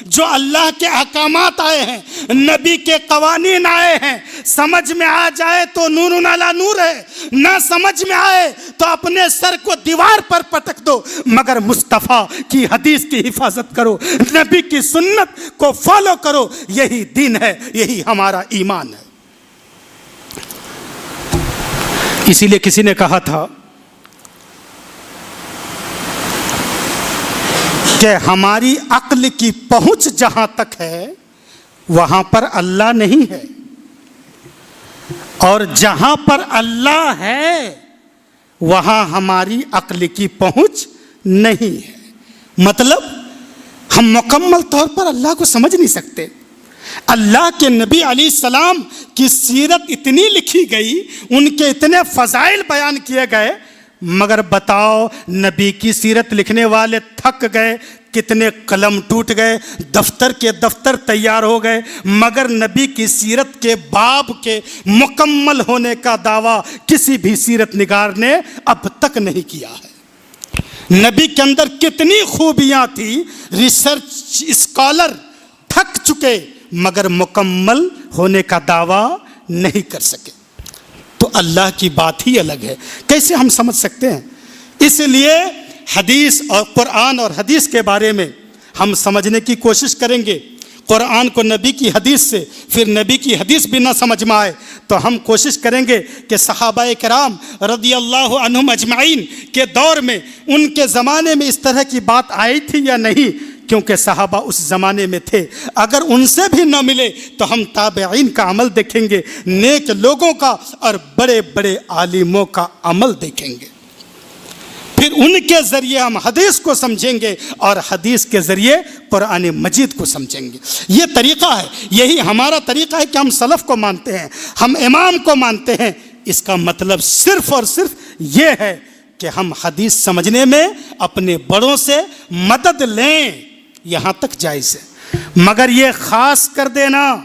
جو اللہ کے احکامات آئے ہیں، نبی کے قوانین آئے ہیں، سمجھ میں آ جائے تو نور علی نور ہے، نہ سمجھ میں آئے تو اپنے سر کو دیوار پر پٹک دو، مگر مصطفیٰ کی حدیث کی حفاظت کرو، نبی کی سنت کو فالو کرو۔ یہی دین ہے، یہی ہمارا ایمان ہے۔ اسی لیے کسی نے کہا تھا کہ ہماری عقل کی پہنچ جہاں تک ہے وہاں پر اللہ نہیں ہے، اور جہاں پر اللہ ہے وہاں ہماری عقل کی پہنچ نہیں ہے۔ مطلب ہم مکمل طور پر اللہ کو سمجھ نہیں سکتے۔ اللہ کے نبی علیہ السلام کی سیرت اتنی لکھی گئی، ان کے اتنے فضائل بیان کیے گئے، مگر بتاؤ نبی کی سیرت لکھنے والے تھک گئے، کتنے قلم ٹوٹ گئے، دفتر کے دفتر تیار ہو گئے، مگر نبی کی سیرت کے باب کے مکمل ہونے کا دعویٰ کسی بھی سیرت نگار نے اب تک نہیں کیا ہے۔ نبی کے اندر کتنی خوبیاں تھیں، ریسرچ اسکالر تھک چکے مگر مکمل ہونے کا دعویٰ نہیں کر سکے۔ تو اللہ کی بات ہی الگ ہے، کیسے ہم سمجھ سکتے ہیں؟ اس لیے حدیث اور قرآن اور حدیث کے بارے میں ہم سمجھنے کی کوشش کریں گے۔ قرآن کو نبی کی حدیث سے، پھر نبی کی حدیث بھی نہ سمجھ میں آئے تو ہم کوشش کریں گے کہ صحابہ کرام رضی اللہ عنہم اجمعین کے دور میں، ان کے زمانے میں اس طرح کی بات آئی تھی یا نہیں، کیونکہ صحابہ اس زمانے میں تھے۔ اگر ان سے بھی نہ ملے تو ہم تابعین کا عمل دیکھیں گے، نیک لوگوں کا اور بڑے بڑے عالموں کا عمل دیکھیں گے، پھر ان کے ذریعے ہم حدیث کو سمجھیں گے اور حدیث کے ذریعے قرآن مجید کو سمجھیں گے۔ یہ طریقہ ہے، یہی ہمارا طریقہ ہے کہ ہم سلف کو مانتے ہیں، ہم امام کو مانتے ہیں۔ اس کا مطلب صرف اور صرف یہ ہے کہ ہم حدیث سمجھنے میں اپنے بڑوں سے مدد لیں، یہاں تک جائز ہے۔ مگر یہ خاص کر دینا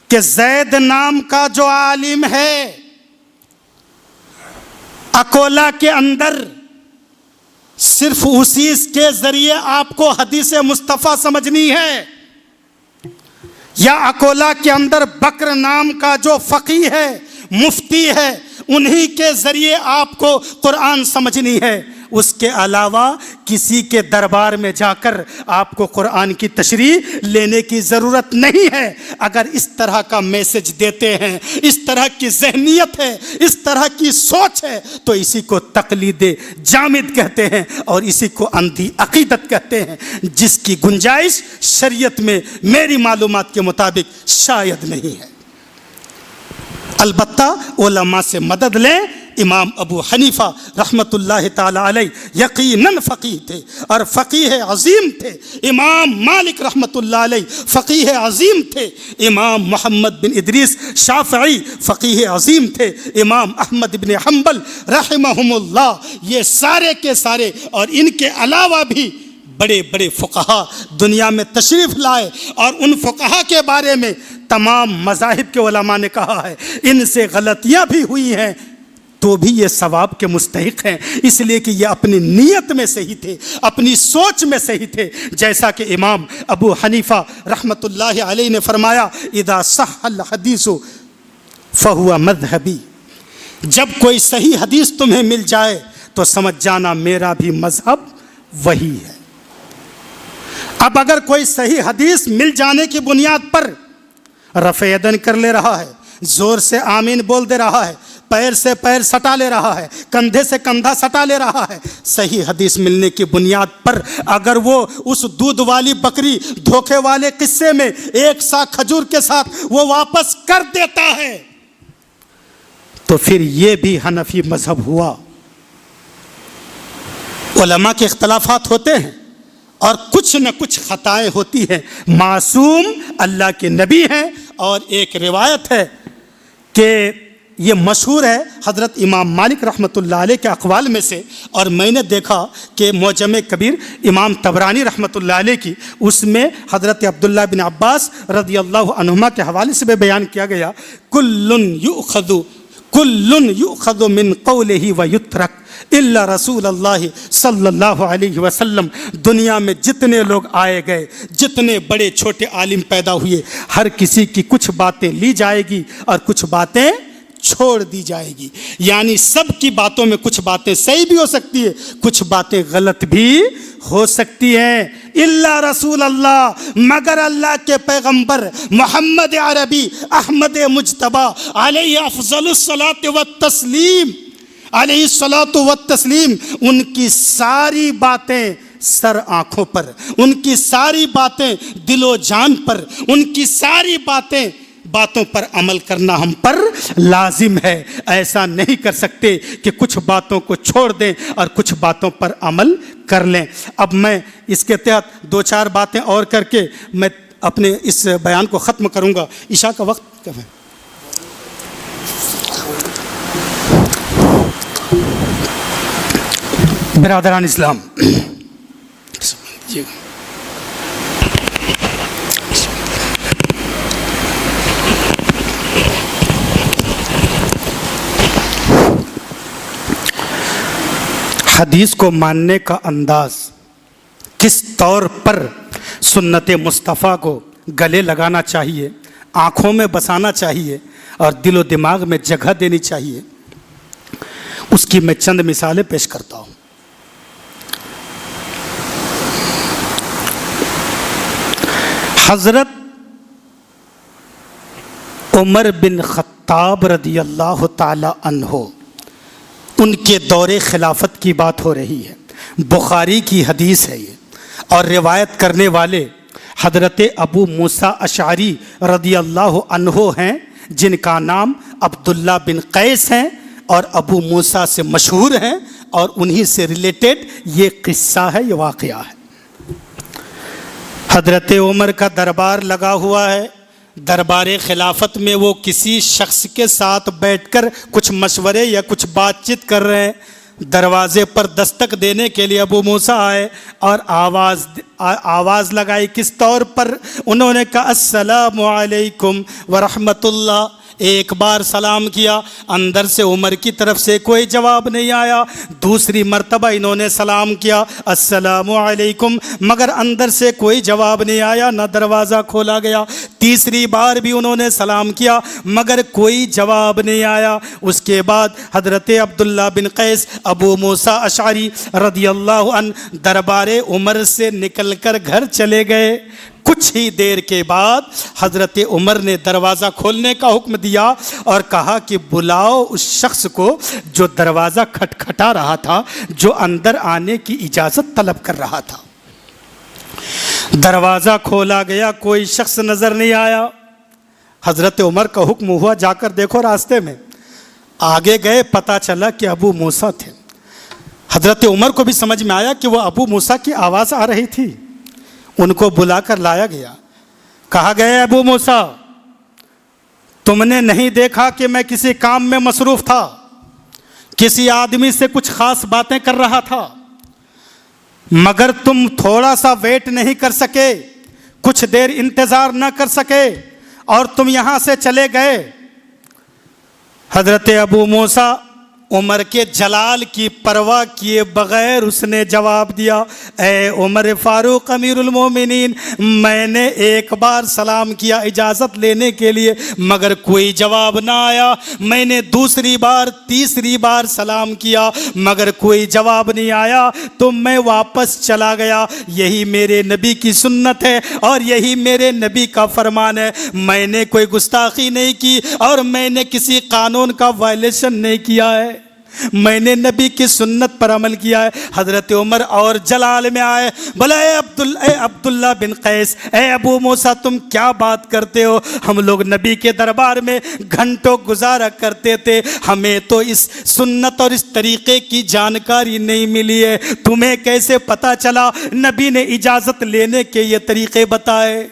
کہ زید نام کا جو عالم ہے اکولا کے اندر، صرف اسی کے ذریعے آپ کو حدیث مصطفیٰ سمجھنی ہے، یا اکولا کے اندر بکر نام کا جو فقیہ ہے، مفتی ہے، انہی کے ذریعے آپ کو قرآن سمجھنی ہے۔ اس کے علاوہ کسی کے دربار میں جا کر آپ کو قرآن کی تشریح لینے کی ضرورت نہیں ہے۔ اگر اس طرح کا میسج دیتے ہیں، اس طرح کی ذہنیت ہے، اس طرح کی سوچ ہے، تو اسی کو تقلید جامد کہتے ہیں اور اسی کو اندھی عقیدت کہتے ہیں، جس کی گنجائش شریعت میں میری معلومات کے مطابق شاید نہیں ہے۔ البتہ علماء سے مدد لیں۔ امام ابو حنیفہ رحمۃ اللہ تعالی علیہ یقیناً فقیہ تھے اور فقیہ عظیم تھے۔ امام مالک رحمۃ اللہ علیہ فقیہ عظیم تھے۔ امام محمد بن ادریس شافعی فقیہ عظیم تھے۔ امام احمد بن حنبل رحمہم اللہ، یہ سارے کے سارے اور ان کے علاوہ بھی بڑے بڑے فقہا دنیا میں تشریف لائے، اور ان فقہا کے بارے میں تمام مذاہب کے علماء نے کہا ہے ان سے غلطیاں بھی ہوئی ہیں تو بھی یہ ثواب کے مستحق ہیں، اس لیے کہ یہ اپنی نیت میں صحیح تھے، اپنی سوچ میں صحیح تھے۔ جیسا کہ امام ابو حنیفہ رحمۃ اللہ علیہ نے فرمایا، اذا صح الحدیث فہو مذہبی، جب کوئی صحیح حدیث تمہیں مل جائے تو سمجھ جانا میرا بھی مذہب وہی ہے۔ اب اگر کوئی صحیح حدیث مل جانے کی بنیاد پر رفع یدین کر لے رہا ہے، زور سے آمین بول دے رہا ہے، پیر سے پیر سٹا لے رہا ہے، کندھے سے کندھا سٹا لے رہا ہے، صحیح حدیث ملنے کی بنیاد پر اگر وہ اس دودھ والی بکری دھوکے والے قصے میں ایک سا کھجور کے ساتھ وہ واپس کر دیتا ہے تو پھر یہ بھی حنفی مذہب ہوا۔ علماء کے اختلافات ہوتے ہیں اور کچھ نہ کچھ خطائیں ہوتی ہیں، معصوم اللہ کے نبی ہیں، اور ایک روایت ہے کہ یہ مشہور ہے حضرت امام مالک رحمۃ اللہ علیہ کے اقوال میں سے، اور میں نے دیکھا کہ معجم کبیر امام طبرانی رحمۃ اللہ علیہ کی، اس میں حضرت عبداللہ بن عباس رضی اللہ عنہما کے حوالے سے بھی بیان کیا گیا، کل یؤخذ من قولہ ویترک الا رسول اللہ صلی اللہ علیہ وسلم۔ دنیا میں جتنے لوگ آئے گئے، جتنے بڑے چھوٹے عالم پیدا ہوئے، ہر کسی کی کچھ باتیں لی جائے گی اور کچھ باتیں چھوڑ دی جائے گی، یعنی سب کی باتوں میں کچھ باتیں صحیح بھی ہو سکتی ہے، کچھ باتیں غلط بھی ہو سکتی ہیں، الا رسول اللہ، مگر اللہ کے پیغمبر محمد عربی احمد مجتبی علیہ افضل الصلاۃ والتسلیم، علیہ الصلاۃ والتسلیم، ان کی ساری باتیں سر آنکھوں پر، ان کی ساری باتیں دل و جان پر، ان کی ساری باتوں پر عمل کرنا ہم پر لازم ہے۔ ایسا نہیں کر سکتے کہ کچھ باتوں کو چھوڑ دیں اور کچھ باتوں پر عمل کر لیں۔ اب میں اس کے تحت دو چار باتیں اور کر کے میں اپنے اس بیان کو ختم کروں گا۔ عشاء کا وقت کب ہے؟ برادران اسلام، حدیث کو ماننے کا انداز، کس طور پر سنت مصطفیٰ کو گلے لگانا چاہیے، آنکھوں میں بسانا چاہیے اور دل و دماغ میں جگہ دینی چاہیے، اس کی میں چند مثالیں پیش کرتا ہوں۔ حضرت عمر بن خطاب رضی اللہ تعالی عنہ، ان کے دور خلافت کی بات ہو رہی ہے، بخاری کی حدیث ہے یہ، اور روایت کرنے والے حضرت ابو موسیٰ اشعری رضی اللہ عنہ ہیں، جن کا نام عبداللہ بن قیس ہیں اور ابو موسیٰ سے مشہور ہیں، اور انہی سے ریلیٹڈ یہ قصہ ہے، یہ واقعہ ہے۔ حضرت عمر کا دربار لگا ہوا ہے، دربار خلافت میں وہ کسی شخص کے ساتھ بیٹھ کر کچھ مشورے یا کچھ بات چیت کر رہے ہیں۔ دروازے پر دستک دینے کے لیے ابو موسیٰ آئے اور آواز لگائی، کس طور پر؟ انہوں نے کہا السلام علیکم ورحمۃ اللہ، ایک بار سلام کیا، اندر سے عمر کی طرف سے کوئی جواب نہیں آیا۔ دوسری مرتبہ انہوں نے سلام کیا السلام علیکم، مگر اندر سے کوئی جواب نہیں آیا، نہ دروازہ کھولا گیا۔ تیسری بار بھی انہوں نے سلام کیا مگر کوئی جواب نہیں آیا۔ اس کے بعد حضرت عبداللہ بن قیس ابو موسیٰ اشعری رضی اللہ عنہ دربار عمر سے نکل کر گھر چلے گئے۔ کچھ ہی دیر کے بعد حضرت عمر نے دروازہ کھولنے کا حکم دیا اور کہا کہ بلاؤ اس شخص کو جو دروازہ کھٹکھٹا رہا تھا، جو اندر آنے کی اجازت طلب کر رہا تھا۔ دروازہ کھولا گیا، کوئی شخص نظر نہیں آیا۔ حضرت عمر کا حکم ہوا جا کر دیکھو راستے میں۔ آگے گئے، پتہ چلا کہ ابو موسیٰ تھے۔ حضرت عمر کو بھی سمجھ میں آیا کہ وہ ابو موسیٰ کی آواز آ رہی تھی۔ ان کو بلا کر لایا گیا، کہا گیا ابو موسیٰ، تم نے نہیں دیکھا کہ میں کسی کام میں مصروف تھا، کسی آدمی سے کچھ خاص باتیں کر رہا تھا، مگر تم تھوڑا سا ویٹ نہیں کر سکے، کچھ دیر انتظار نہ کر سکے اور تم یہاں سے چلے گئے۔ حضرت ابو موسیٰ عمر کے جلال کی پرواہ کیے بغیر اس نے جواب دیا، اے عمر فاروق امیر المومنین، میں نے ایک بار سلام کیا اجازت لینے کے لیے مگر کوئی جواب نہ آیا، میں نے دوسری بار تیسری بار سلام کیا مگر کوئی جواب نہیں آیا، تو میں واپس چلا گیا۔ یہی میرے نبی کی سنت ہے اور یہی میرے نبی کا فرمان ہے۔ میں نے کوئی گستاخی نہیں کی اور میں نے کسی قانون کا وائلیشن نہیں کیا ہے، میں نے نبی کی سنت پر عمل کیا ہے۔ حضرت عمر اور جلال میں آئے، بولا اے عبداللہ بن قیس، اے ابو موسیٰ، تم کیا بات کرتے ہو؟ ہم لوگ نبی کے دربار میں گھنٹوں گزارا کرتے تھے، ہمیں تو اس سنت اور اس طریقے کی جانکاری نہیں ملی ہے، تمہیں کیسے پتا چلا؟ نبی نے اجازت لینے کے یہ طریقے بتائے۔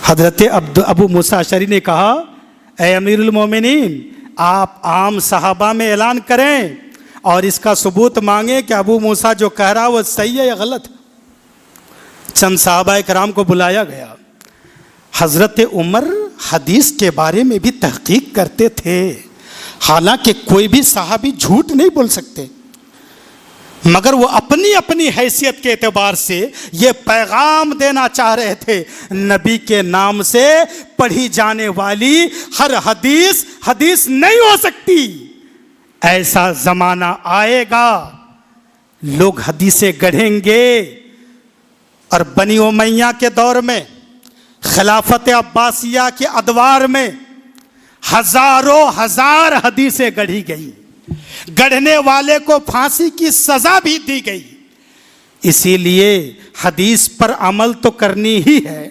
حضرت ابو موسیٰ اشعری نے کہا، اے امیر المومنین آپ عام صحابہ میں اعلان کریں اور اس کا ثبوت مانگیں کہ ابو موسیٰ جو کہہ رہا وہ صحیح ہے یا غلط. چند صحابہ کرام کو بلایا گیا. حضرت عمر حدیث کے بارے میں بھی تحقیق کرتے تھے، حالانکہ کوئی بھی صحابی جھوٹ نہیں بول سکتے، مگر وہ اپنی اپنی حیثیت کے اعتبار سے یہ پیغام دینا چاہ رہے تھے، نبی کے نام سے پڑھی جانے والی ہر حدیث حدیث نہیں ہو سکتی. ایسا زمانہ آئے گا لوگ حدیثیں گڑھیں گے. اور بنی امیہ کے دور میں، خلافت عباسیہ کے ادوار میں ہزاروں ہزار حدیثیں گڑھی گئی، گڑھنے والے کو پھانسی کی سزا بھی دی گئی. اسی لیے حدیث پر عمل تو کرنی ہی ہے،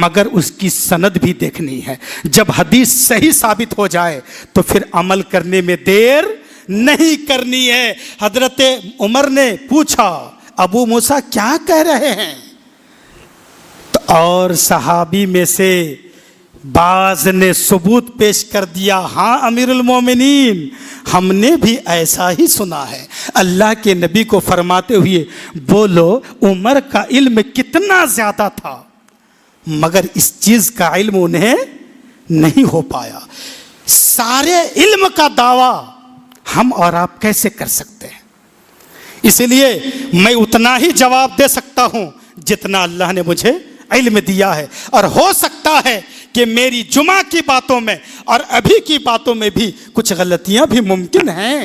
مگر اس کی سند بھی دیکھنی ہے. جب حدیث صحیح ثابت ہو جائے تو پھر عمل کرنے میں دیر نہیں کرنی ہے. حضرت عمر نے پوچھا ابو موسیٰ کیا کہہ رہے ہیں؟ تو اور صحابی میں سے بعض نے ثبوت پیش کر دیا، ہاں امیر المومنین ہم نے بھی ایسا ہی سنا ہے. اللہ کے نبی کو فرماتے ہوئے بولو عمر کا علم کتنا زیادہ تھا، مگر اس چیز کا علم انہیں نہیں ہو پایا. سارے علم کا دعویٰ ہم اور آپ کیسے کر سکتے ہیں؟ اسی لیے میں اتنا ہی جواب دے سکتا ہوں جتنا اللہ نے مجھے علم دیا ہے. اور ہو سکتا ہے کہ میری جمعہ کی باتوں میں اور ابھی کی باتوں میں بھی کچھ غلطیاں بھی ممکن ہیں.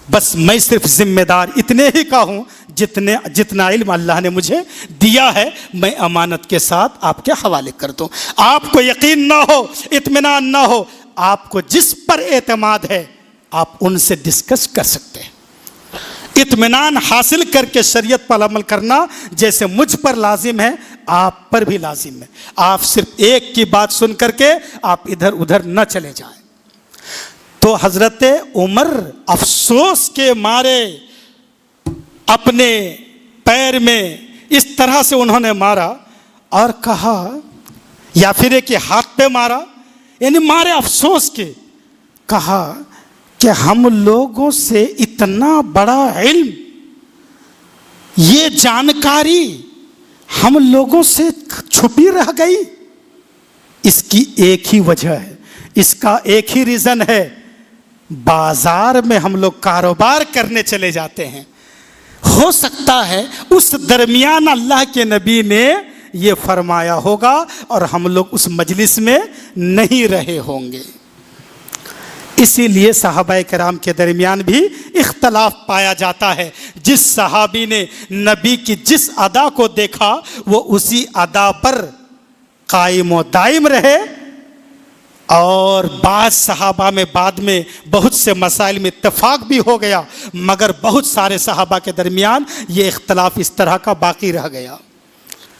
بس میں صرف ذمہ دار اتنے ہی کا ہوں جتنا علم اللہ نے مجھے دیا ہے میں امانت کے ساتھ آپ کے حوالے کر دوں. آپ کو یقین نہ ہو، اطمینان نہ ہو، آپ کو جس پر اعتماد ہے آپ ان سے ڈسکس کر سکتے ہیں. اطمینان حاصل کر کے شریعت پر عمل کرنا جیسے مجھ پر لازم ہے آپ پر بھی لازم ہے. آپ صرف ایک کی بات سن کر کے آپ ادھر ادھر نہ چلے جائیں. تو حضرت عمر افسوس کے مارے اپنے پیر میں اس طرح سے انہوں نے مارا اور کہا، یا پھر ایک ہاتھ پہ مارا، یعنی مارے افسوس کے، کہا کہ ہم لوگوں سے اتنا بڑا علم، یہ جانکاری ہم لوگوں سے چھپی رہ گئی. اس کی ایک ہی وجہ ہے، اس کا ایک ہی ریزن ہے، بازار میں ہم لوگ کاروبار کرنے چلے جاتے ہیں. ہو سکتا ہے اس درمیان اللہ کے نبی نے یہ فرمایا ہوگا اور ہم لوگ اس مجلس میں نہیں رہے ہوں گے. اسی لیے صحابہ کرام کے درمیان بھی اختلاف پایا جاتا ہے. جس صحابی نے نبی کی جس ادا کو دیکھا وہ اسی ادا پر قائم و دائم رہے، اور بعض صحابہ میں بعد میں بہت سے مسائل میں اتفاق بھی ہو گیا، مگر بہت سارے صحابہ کے درمیان یہ اختلاف اس طرح کا باقی رہ گیا،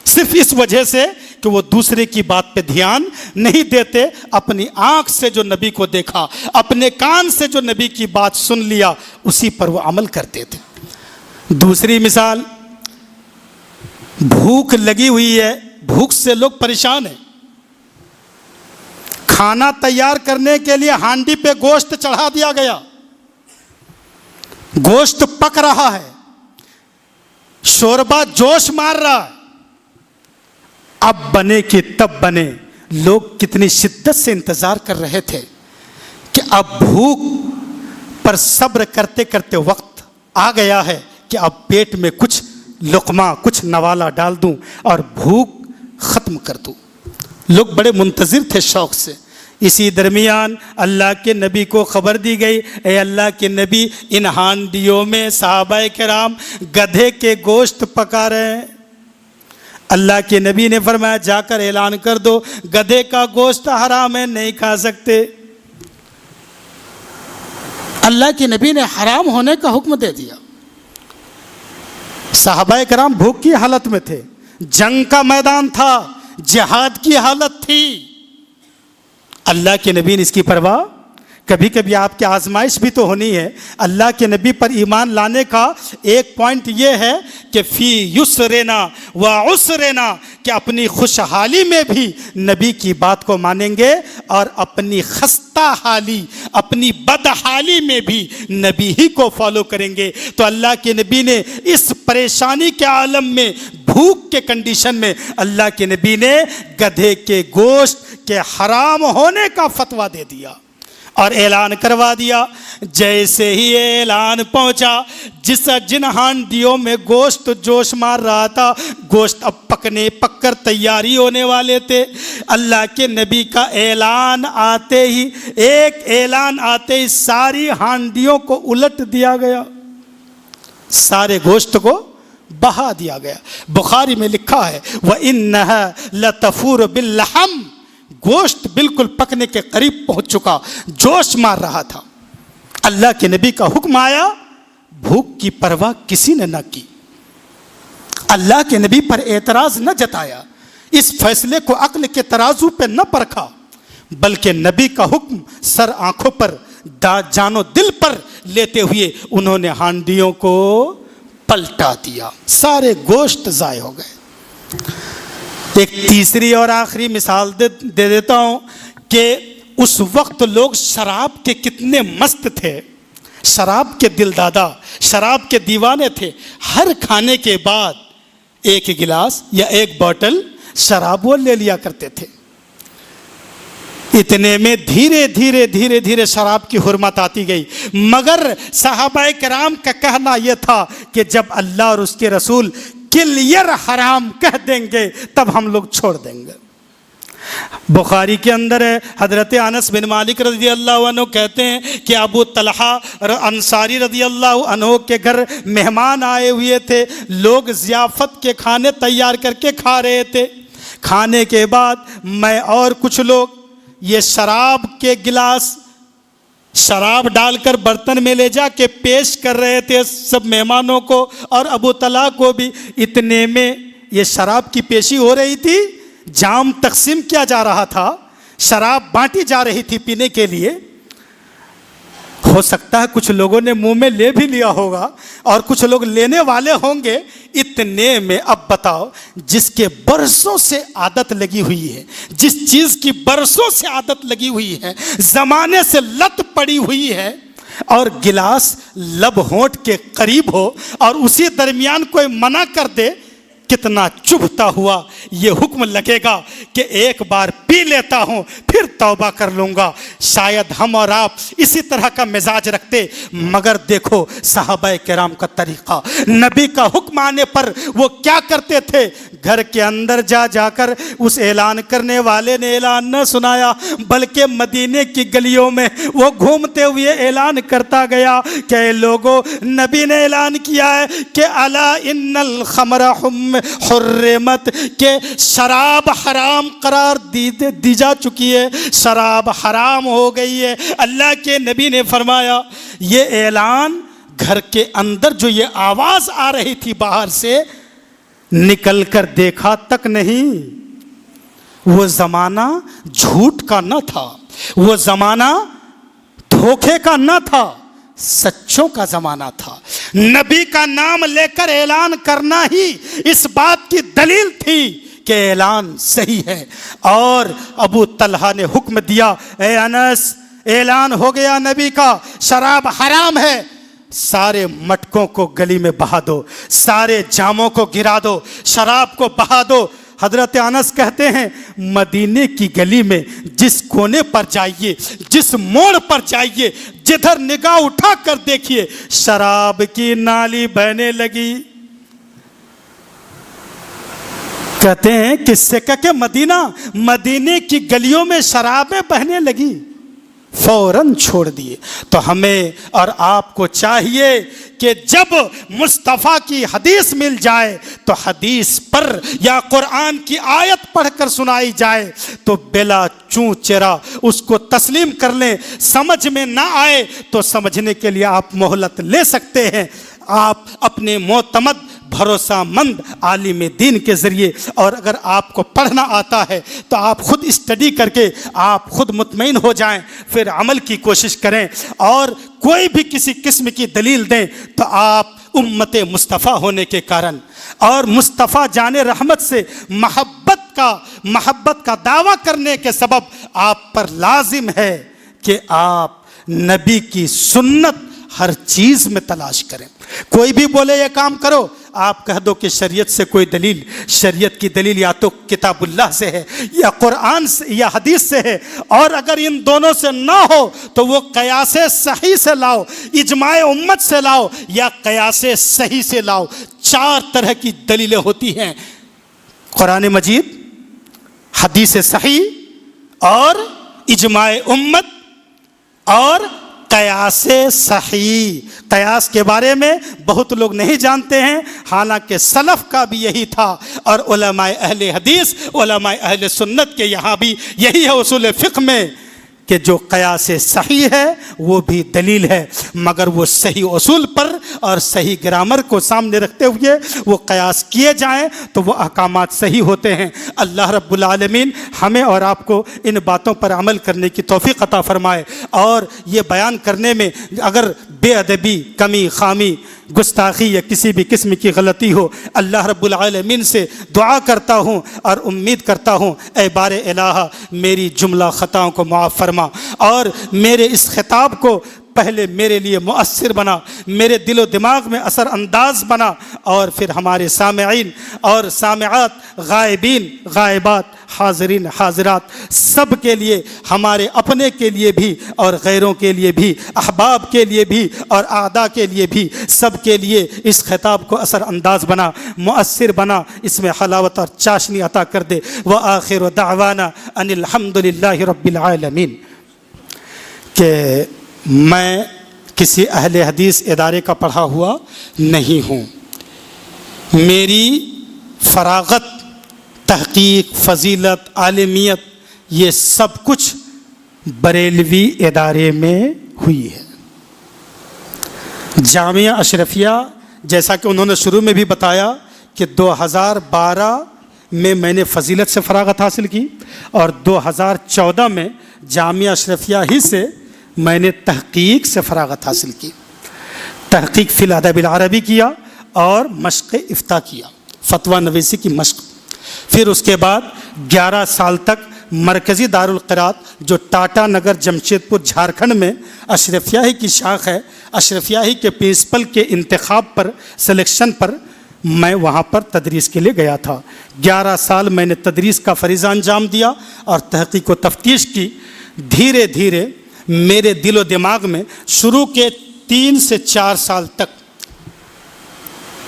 صرف اس وجہ سے کہ وہ دوسرے کی بات پہ دھیان نہیں دیتے. اپنی آنکھ سے جو نبی کو دیکھا، اپنے کان سے جو نبی کی بات سن لیا، اسی پر وہ عمل کرتے تھے. دوسری مثال، بھوک لگی ہوئی ہے، بھوک سے لوگ پریشان ہیں. کھانا تیار کرنے کے لیے ہانڈی پہ گوشت چڑھا دیا گیا، گوشت پک رہا ہے، شوربہ جوش مار رہا ہے. اب بنے کہ تب بنے، لوگ کتنی شدت سے انتظار کر رہے تھے کہ اب بھوک پر صبر کرتے کرتے وقت آ گیا ہے کہ اب پیٹ میں کچھ لقمہ، کچھ نوالا ڈال دوں اور بھوک ختم کر دوں. لوگ بڑے منتظر تھے شوق سے. اسی درمیان اللہ کے نبی کو خبر دی گئی، اے اللہ کے نبی، ان ہانڈیوں میں صحابہ کرام گدھے کے گوشت پکا رہے ہیں. اللہ کے نبی نے فرمایا جا کر اعلان کر دو گدھے کا گوشت حرام ہے، نہیں کھا سکتے. اللہ کے نبی نے حرام ہونے کا حکم دے دیا. صحابہ کرام بھوک کی حالت میں تھے، جنگ کا میدان تھا، جہاد کی حالت تھی. اللہ کے نبی نے اس کی پرواہ، کبھی کبھی آپ کی آزمائش بھی تو ہونی ہے. اللہ کے نبی پر ایمان لانے کا ایک پوائنٹ یہ ہے کہ فی یسرنا و عسرنا، کہ اپنی خوشحالی میں بھی نبی کی بات کو مانیں گے اور اپنی خستہ حالی اپنی بدحالی میں بھی نبی ہی کو فالو کریں گے۔ تو اللہ کے نبی نے اس پریشانی کے عالم میں، بھوک کے کنڈیشن میں، اللہ کے نبی نے گدھے کے گوشت کے حرام ہونے کا فتویٰ دے دیا اور اعلان کروا دیا۔ جیسے ہی اعلان پہنچا، جن ہانڈیوں میں گوشت جوش مار رہا تھا، گوشت اب پک کر تیاری ہونے والے تھے، اللہ کے نبی کا اعلان آتے ہی، ایک اعلان آتے ہی ساری ہانڈیوں کو الٹ دیا گیا، سارے گوشت کو بہا دیا گیا۔ بخاری میں لکھا ہے وَإِنَّهَا لَتَفُورُ بِاللَّحْمِ، گوشت بالکل پکنے کے قریب پہنچ چکا، جوش مار رہا تھا۔ اللہ کے نبی کا حکم آیا، بھوک کی پرواہ کسی نے نہ کی، اللہ کے نبی پر اعتراض نہ جتایا، اس فیصلے کو عقل کے ترازو پہ نہ پرکھا، بلکہ نبی کا حکم سر آنکھوں پر جان و دل پر لیتے ہوئے انہوں نے ہانڈیوں کو پلٹا دیا، سارے گوشت ضائع ہو گئے۔ ایک تیسری اور آخری مثال دے دیتا ہوں کہ اس وقت لوگ شراب کے کتنے مست تھے، شراب کے دل دادا، شراب کے دیوانے تھے۔ ہر کھانے کے بعد ایک گلاس یا ایک بوتل شراب وہ لے لیا کرتے تھے۔ اتنے میں دھیرے دھیرے شراب کی حرمت آتی گئی، مگر صحابہ کرام کا کہنا یہ تھا کہ جب اللہ اور اس کے رسول کلیئر حرام کہہ دیں گے تب ہم لوگ چھوڑ دیں گے۔ بخاری کے اندر ہے، حضرت انس بن مالک رضی اللہ عنہ کہتے ہیں کہ ابو طلحہ انصاری رضی اللہ عنہ کے گھر مہمان آئے ہوئے تھے، لوگ ضیافت کے کھانے تیار کر کے کھا رہے تھے۔ کھانے کے بعد میں اور کچھ لوگ یہ شراب کے گلاس شراب ڈال کر برتن میں لے جا کے پیش کر رہے تھے سب مہمانوں کو اور ابو طلحہ کو بھی۔ اتنے میں یہ شراب کی پیشی ہو رہی تھی، جام تقسیم کیا جا رہا تھا، شراب بانٹی جا رہی تھی پینے کے لیے۔ ہو سکتا ہے کچھ لوگوں نے منہ میں لے بھی لیا ہوگا اور کچھ لوگ لینے والے ہوں گے۔ اتنے میں اب بتاؤ، جس کے برسوں سے عادت لگی ہوئی ہے، جس چیز کی برسوں سے عادت لگی ہوئی ہے، زمانے سے لت پڑی ہوئی ہے، اور گلاس لب ہونٹ کے قریب ہو اور اسی درمیان کوئی منع کر دے، کتنا چبھتا ہوا یہ حکم لگے گا کہ ایک بار پی لیتا ہوں پھر توبہ کر لوں گا۔ شاید ہم اور آپ اسی طرح کا مزاج رکھتے، مگر دیکھو صحابہ کرام کا طریقہ، نبی کا حکم آنے پر وہ کیا کرتے تھے؟ گھر کے اندر جا کر اس اعلان کرنے والے نے اعلان نہ سنایا، بلکہ مدینے کی گلیوں میں وہ گھومتے ہوئے اعلان کرتا گیا کہ اے لوگوں، نبی نے اعلان کیا ہے کہ الا ان الخمر حرمت، کہ شراب حرام قرار دی جا چکی ہے، شراب حرام ہو گئی ہے۔ اللہ کے نبی نے فرمایا یہ اعلان گھر کے اندر جو یہ آواز آ رہی تھی باہر سے، نکل کر دیکھا تک نہیں۔ وہ زمانہ جھوٹ کا نہ تھا، وہ زمانہ دھوکے کا نہ تھا، سچوں کا زمانہ تھا۔ نبی کا نام لے کر اعلان کرنا ہی اس بات کی دلیل تھی کہ اعلان صحیح ہے۔ اور ابو طلحہ نے حکم دیا، اے انس، اعلان ہو گیا نبی کا، شراب حرام ہے، سارے مٹکوں کو گلی میں بہا دو، سارے جاموں کو گرا دو، شراب کو بہا دو۔ حضرت انس کہتے ہیں مدینے کی گلی میں جس کونے پر جائیے، جس موڑ پر جائیے، جدھر نگاہ اٹھا کر دیکھیے، شراب کی نالی بہنے لگی۔ کہتے ہیں کس سے کہ مدینے کی گلیوں میں شرابیں بہنے لگی، فوراً چھوڑ دیے۔ تو ہمیں اور آپ کو چاہیے کہ جب مصطفیٰ کی حدیث مل جائے تو حدیث پر یا قرآن کی آیت پڑھ کر سنائی جائے تو بلا چوں چرا اس کو تسلیم کر لیں۔ سمجھ میں نہ آئے تو سمجھنے کے لیے آپ مہلت لے سکتے ہیں، آپ اپنے معتمد بھروسہ مند عالم دین کے ذریعے، اور اگر آپ کو پڑھنا آتا ہے تو آپ خود اسٹڈی کر کے آپ خود مطمئن ہو جائیں، پھر عمل کی کوشش کریں، اور کوئی بھی کسی قسم کی دلیل دیں تو آپ امت مصطفیٰ ہونے کے کارن اور مصطفیٰ جان رحمت سے محبت کا دعویٰ کرنے کے سبب آپ پر لازم ہے کہ آپ نبی کی سنت ہر چیز میں تلاش کریں. کوئی بھی بولے یہ کام کرو، آپ کہہ دو کہ شریعت سے کوئی دلیل، شریعت کی دلیل یا تو کتاب اللہ سے ہے یا قرآن سے یا حدیث سے ہے، اور اگر ان دونوں سے نہ ہو تو وہ قیاس صحیح سے لاؤ، اجماع امت سے لاؤ یا قیاس صحیح سے لاؤ. 4 طرح کی دلیلیں ہوتی ہیں: قرآن مجید، حدیث صحیح اور اجماع امت اور قیاس صحیح. قیاس کے بارے میں بہت لوگ نہیں جانتے ہیں، حالانکہ سلف کا بھی یہی تھا، اور علماء اہل حدیث، علماء اہل سنت کے یہاں بھی یہی ہے اصول فقہ میں کہ جو قیاس صحیح ہے وہ بھی دلیل ہے، مگر وہ صحیح اصول پر اور صحیح گرامر کو سامنے رکھتے ہوئے وہ قیاس کیے جائیں تو وہ احکامات صحیح ہوتے ہیں. اللہ رب العالمین ہمیں اور آپ کو ان باتوں پر عمل کرنے کی توفیق عطا فرمائے. اور یہ بیان کرنے میں اگر بے ادبی، کمی، خامی، گستاخی یا کسی بھی قسم کی غلطی ہو، اللہ رب العالمین سے دعا کرتا ہوں اور امید کرتا ہوں اے بار الہ میری جملہ خطاؤں کو معاف فرما، اور میرے اس خطاب کو پہلے میرے لیے مؤثر بنا، میرے دل و دماغ میں اثر انداز بنا، اور پھر ہمارے سامعین اور سامعات، غائبین غائبات، حاضرین حاضرات، سب کے لیے، ہمارے اپنے کے لیے بھی اور غیروں کے لیے بھی، احباب کے لیے بھی اور اعداء کے لیے بھی، سب کے لیے اس خطاب کو اثر انداز بنا، مؤثر بنا، اس میں حلاوت اور چاشنی عطا کر دے. وآخر دعوانا ان الحمد للہ رب العالمین. کہ میں کسی اہل حدیث ادارے کا پڑھا ہوا نہیں ہوں. میری فراغت، تحقیق، فضیلت، عالمیت، یہ سب کچھ بریلوی ادارے میں ہوئی ہے. جامعہ اشرفیہ، جیسا کہ انہوں نے شروع میں بھی بتایا کہ 2012 میں نے فضیلت سے فراغت حاصل کی، اور 2014 میں جامعہ اشرفیہ ہی سے میں نے تحقیق سے فراغت حاصل کی. تحقیق فی الادب العربی کیا اور مشق افتاء کیا، فتویٰ نویسی کی مشق. پھر اس کے بعد 11 سال تک مرکزی دارالقرات جو ٹاٹا نگر جمشید پور جھارکھنڈ میں اشرفیہ ہی کی شاخ ہے، اشرفیہ ہی کے پرنسپل کے انتخاب پر، سلیکشن پر میں وہاں پر تدریس کے لیے گیا تھا. 11 سال میں نے تدریس کا فریضہ انجام دیا اور تحقیق و تفتیش کی. دھیرے دھیرے میرے دل و دماغ میں شروع کے 3 سے 4 سال تک،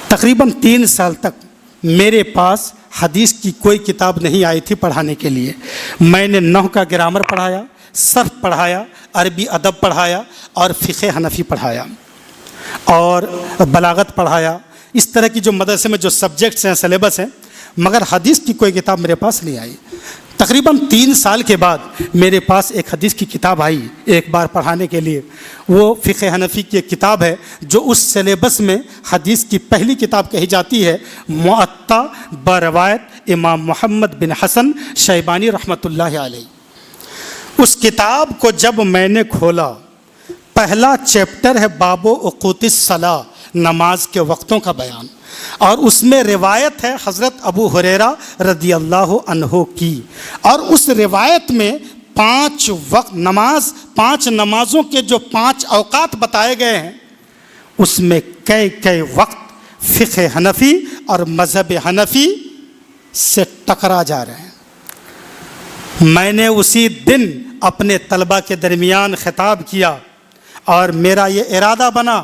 تقریباً 3 سال تک میرے پاس حدیث کی کوئی کتاب نہیں آئی تھی پڑھانے کے لیے. میں نے نحو کا گرامر پڑھایا، صرف پڑھایا، عربی ادب پڑھایا اور فقہ حنفی پڑھایا اور بلاغت پڑھایا. اس طرح کی جو مدرسے میں جو سبجیکٹس ہیں، سلیبس ہیں، مگر حدیث کی کوئی کتاب میرے پاس نہیں آئی. تقریباً 3 سال کے بعد میرے پاس ایک حدیث کی کتاب آئی ایک بار پڑھانے کے لیے. وہ فقہ حنفی کی ایک کتاب ہے جو اس سلیبس میں حدیث کی پہلی کتاب کہی جاتی ہے، معطا بروایت امام محمد بن حسن شیبانی رحمۃ اللہ علیہ. اس کتاب کو جب میں نے کھولا، پہلا چیپٹر ہے باب اوقات الصلاۃ، نماز کے وقتوں کا بیان، اور اس میں روایت ہے حضرت ابو ہریرہ رضی اللہ عنہ کی. اور اس روایت میں 5 وقت نماز، 5 نمازوں کے جو 5 اوقات بتائے گئے ہیں، اس میں کئی وقت فقہ حنفی اور مذہب حنفی سے ٹکرا جا رہے ہیں. میں نے اسی دن اپنے طلبہ کے درمیان خطاب کیا اور میرا یہ ارادہ بنا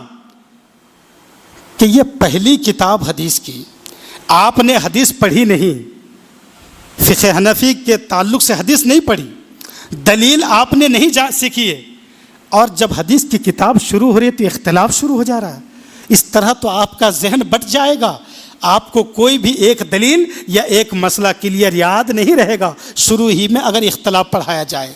کہ یہ پہلی کتاب حدیث کی، آپ نے حدیث پڑھی نہیں، فقہ حنفی کے تعلق سے حدیث نہیں پڑھی، دلیل آپ نے نہیں سیکھی ہے، اور جب حدیث کی کتاب شروع ہو رہی ہے تو اختلاف شروع ہو جا رہا ہے. اس طرح تو آپ کا ذہن بٹ جائے گا، آپ کو کوئی بھی ایک دلیل یا ایک مسئلہ کلیئر یاد نہیں رہے گا شروع ہی میں اگر اختلاف پڑھایا جائے.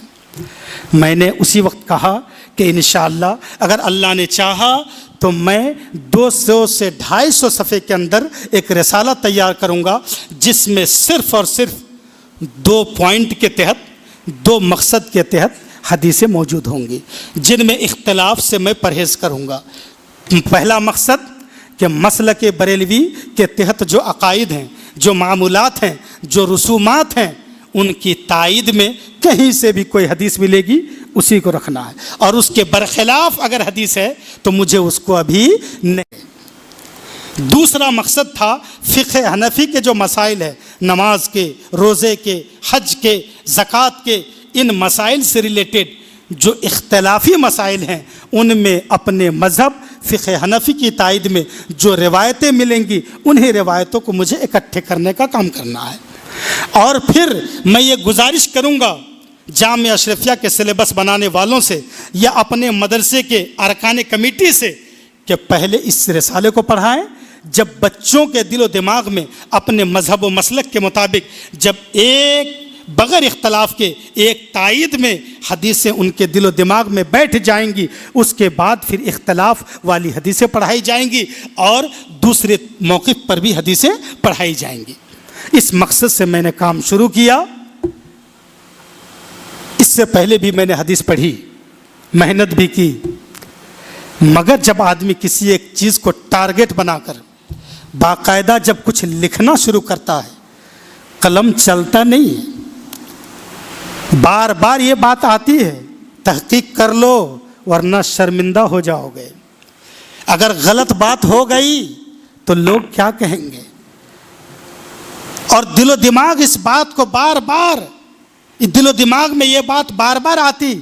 میں نے اسی وقت کہا کہ انشاءاللہ اگر اللہ نے چاہا تو میں 200 سے 250 صفحے کے اندر ایک رسالہ تیار کروں گا، جس میں صرف اور صرف 2 پوائنٹ کے تحت، 2 مقصد کے تحت حدیثیں موجود ہوں گی، جن میں اختلاف سے میں پرہیز کروں گا. پہلا مقصد کہ مسلک بریلوی کے تحت جو عقائد ہیں، جو معمولات ہیں، جو رسومات ہیں، ان کی تائید میں کہیں سے بھی کوئی حدیث ملے گی اسی کو رکھنا ہے، اور اس کے برخلاف اگر حدیث ہے تو مجھے اس کو ابھی نہیں۔ دوسرا مقصد تھا فقہ حنفی کے جو مسائل ہیں، نماز کے، روزے کے، حج کے، زکوٰۃ کے، ان مسائل سے ریلیٹڈ جو اختلافی مسائل ہیں ان میں اپنے مذہب فقہ حنفی کی تائید میں جو روایتیں ملیں گی انہیں روایتوں کو مجھے اکٹھے کرنے کا کام کرنا ہے۔ اور پھر میں یہ گزارش کروں گا جامعہ اشرفیہ کے سلیبس بنانے والوں سے یا اپنے مدرسے کے ارکان کمیٹی سے کہ پہلے اس رسالے کو پڑھائیں، جب بچوں کے دل و دماغ میں اپنے مذہب و مسلک کے مطابق جب ایک بغیر اختلاف کے ایک تائید میں حدیثیں ان کے دل و دماغ میں بیٹھ جائیں گی، اس کے بعد پھر اختلاف والی حدیثیں پڑھائی جائیں گی اور دوسرے موقف پر بھی حدیثیں پڑھائی جائیں گی۔ اس مقصد سے میں نے کام شروع کیا۔ اس سے پہلے بھی میں نے حدیث پڑھی، محنت بھی کی، مگر جب آدمی کسی ایک چیز کو ٹارگٹ بنا کر باقاعدہ جب کچھ لکھنا شروع کرتا ہے، قلم چلتا نہیں ہے۔ بار بار یہ بات آتی ہے، تحقیق کر لو ورنہ شرمندہ ہو جاؤ گے، اگر غلط بات ہو گئی تو لوگ کیا کہیں گے؟ اور دل و دماغ اس بات کو بار بار، دل و دماغ میں یہ بات بار بار آتی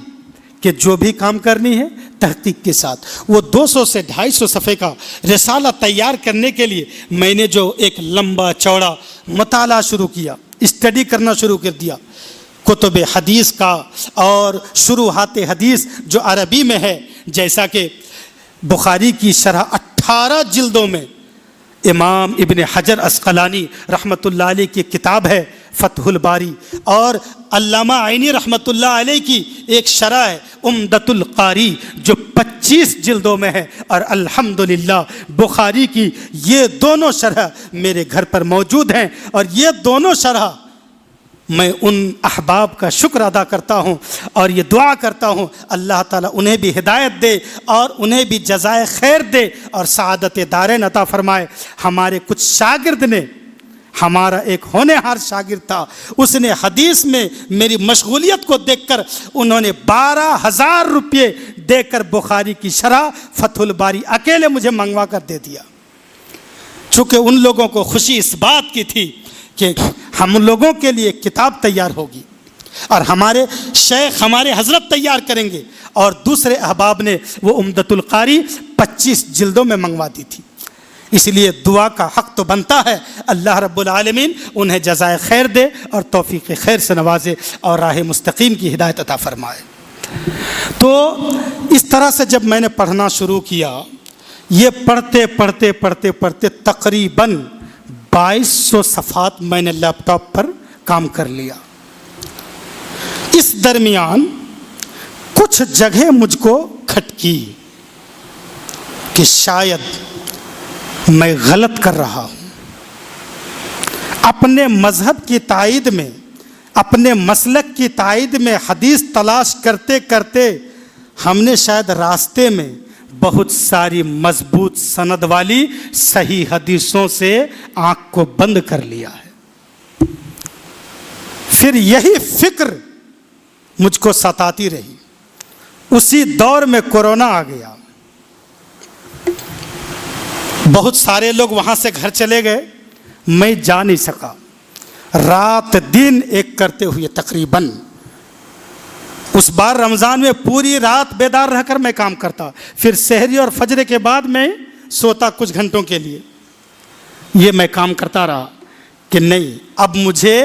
کہ جو بھی کام کرنی ہے تحقیق کے ساتھ۔ وہ 200 سے 250 صفحے کا رسالہ تیار کرنے کے لیے میں نے جو ایک لمبا چوڑا مطالعہ شروع کیا، اسٹڈی کرنا شروع کر دیا کتب حدیث کا اور شروحات حدیث جو عربی میں ہے، جیسا کہ بخاری کی شرح 18 جلدوں میں امام ابن حجر عسقلانی رحمۃ اللہ علیہ کی کتاب ہے فتح الباری، اور علامہ عینی رحمۃ اللہ علیہ کی ایک شرح ہے عمدۃ القاری جو 25 جلدوں میں ہے، اور الحمدللہ بخاری کی یہ دونوں شرح میرے گھر پر موجود ہیں، اور یہ دونوں شرح میں ان احباب کا شکر ادا کرتا ہوں اور یہ دعا کرتا ہوں اللہ تعالیٰ انہیں بھی ہدایت دے اور انہیں بھی جزائے خیر دے اور سعادت دارین عطا فرمائے۔ ہمارے کچھ شاگرد نے، ہمارا ایک ہونہار شاگرد تھا، اس نے حدیث میں میری مشغولیت کو دیکھ کر انہوں نے 12,000 روپے دے کر بخاری کی شرح فتح الباری اکیلے مجھے منگوا کر دے دیا، چونکہ ان لوگوں کو خوشی اس بات کی تھی کہ ہم لوگوں کے لیے کتاب تیار ہوگی اور ہمارے شیخ ہمارے حضرت تیار کریں گے، اور دوسرے احباب نے وہ عمدۃ القاری 25 جلدوں میں منگوا دی تھی۔ اس لیے دعا کا حق تو بنتا ہے، اللہ رب العالمین انہیں جزائے خیر دے اور توفیق خیر سے نوازے اور راہ مستقیم کی ہدایت عطا فرمائے۔ تو اس طرح سے جب میں نے پڑھنا شروع کیا، یہ پڑھتے پڑھتے پڑھتے پڑھتے تقریباً 2200 صفحات میں نے لیپ ٹاپ پر کام کر لیا۔ اس درمیان کچھ جگہ مجھ کو کھٹکی کہ شاید میں غلط کر رہا ہوں، اپنے مذہب کی تائید میں، اپنے مسلک کی تائید میں حدیث تلاش کرتے کرتے ہم نے شاید راستے میں بہت ساری مضبوط سند والی صحیح حدیثوں سے آنکھ کو بند کر لیا ہے۔ پھر یہی فکر مجھ کو ستاتی رہی۔ اسی دور میں کورونا آ گیا، بہت سارے لوگ وہاں سے گھر چلے گئے، میں جا نہیں سکا، رات دن ایک کرتے ہوئے تقریباً اس بار رمضان میں پوری رات بیدار رہ کر میں کام کرتا، پھر سحری اور فجر کے بعد میں سوتا کچھ گھنٹوں کے لیے۔ یہ میں کام کرتا رہا کہ نہیں، اب مجھے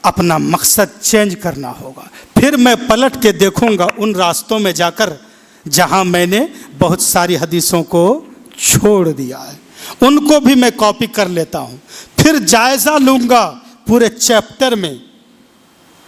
اپنا مقصد چینج کرنا ہوگا۔ پھر میں پلٹ کے دیکھوں گا ان راستوں میں جا کر جہاں میں نے بہت ساری حدیثوں کو چھوڑ دیا ہے، ان کو بھی میں کاپی کر لیتا ہوں۔ پھر جائزہ لوں گا پورے چیپٹر میں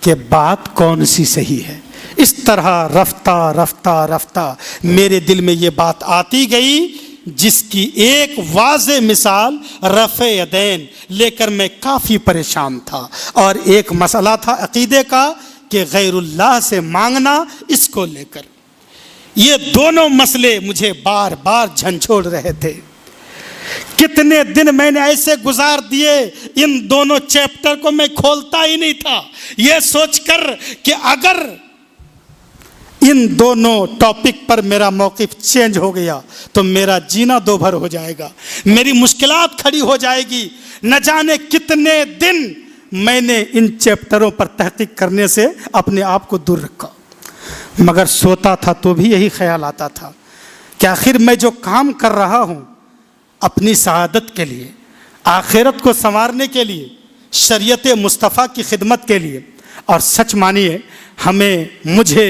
کہ بات کون سی صحیح ہے۔ اس طرح رفتہ رفتہ رفتہ میرے دل میں یہ بات آتی گئی، جس کی ایک واضح مثال رفع یدین لے کر میں کافی پریشان تھا، اور ایک مسئلہ تھا عقیدے کا کہ غیر اللہ سے مانگنا، اس کو لے کر یہ دونوں مسئلے مجھے بار بار جھنجھوڑ رہے تھے۔ کتنے دن میں نے ایسے گزار دیے، ان دونوں چیپٹر کو میں کھولتا ہی نہیں تھا، یہ سوچ کر کہ اگر ان دونوں ٹاپک پر میرا موقف چینج ہو گیا تو میرا جینا دو بھر ہو جائے گا، میری مشکلات کھڑی ہو جائے گی۔ نہ جانے کتنے دن میں نے ان چیپٹروں پر تحقیق کرنے سے اپنے آپ کو دور رکھا، مگر سوتا تھا تو بھی یہی خیال آتا تھا کہ آخر میں جو کام کر رہا ہوں اپنی سعادت کے لیے، آخرت کو سنوارنے کے لیے، شریعت مصطفیٰ کی خدمت کے لیے، اور سچ مانیے مجھے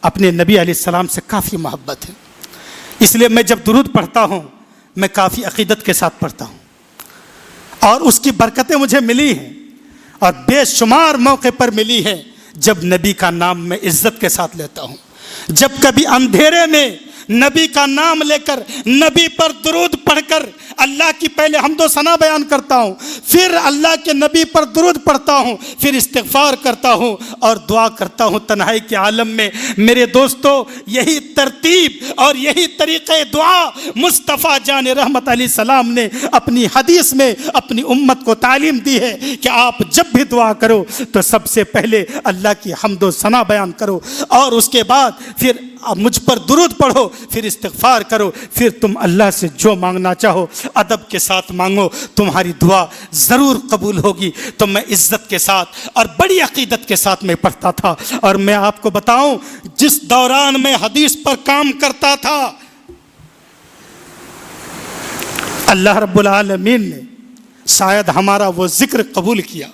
اپنے نبی علیہ السلام سے کافی محبت ہے، اس لیے میں جب درود پڑھتا ہوں میں کافی عقیدت کے ساتھ پڑھتا ہوں، اور اس کی برکتیں مجھے ملی ہیں، اور بے شمار موقع پر ملی ہیں جب نبی کا نام میں عزت کے ساتھ لیتا ہوں، جب کبھی اندھیرے میں نبی کا نام لے کر، نبی پر درود پڑھ کر اللہ کی پہلے حمد و ثنا بیان کرتا ہوں، پھر اللہ کے نبی پر درود پڑھتا ہوں، پھر استغفار کرتا ہوں اور دعا کرتا ہوں تنہائی کے عالم میں۔ میرے دوستو، یہی ترتیب اور یہی طریقہ دعا مصطفیٰ جان رحمت علیہ السلام نے اپنی حدیث میں اپنی امت کو تعلیم دی ہے کہ آپ جب بھی دعا کرو تو سب سے پہلے اللہ کی حمد و ثنا بیان کرو، اور اس کے بعد پھر مجھ پر درود پڑھو، پھر استغفار کرو، پھر تم اللہ سے جو مانگنا چاہو ادب کے ساتھ مانگو، تمہاری دعا ضرور قبول ہوگی۔ تو میں عزت کے ساتھ اور بڑی عقیدت کے ساتھ میں پڑھتا تھا، اور میں آپ کو بتاؤں جس دوران میں حدیث پر کام کرتا تھا، اللہ رب العالمین نے شاید ہمارا وہ ذکر قبول کیا۔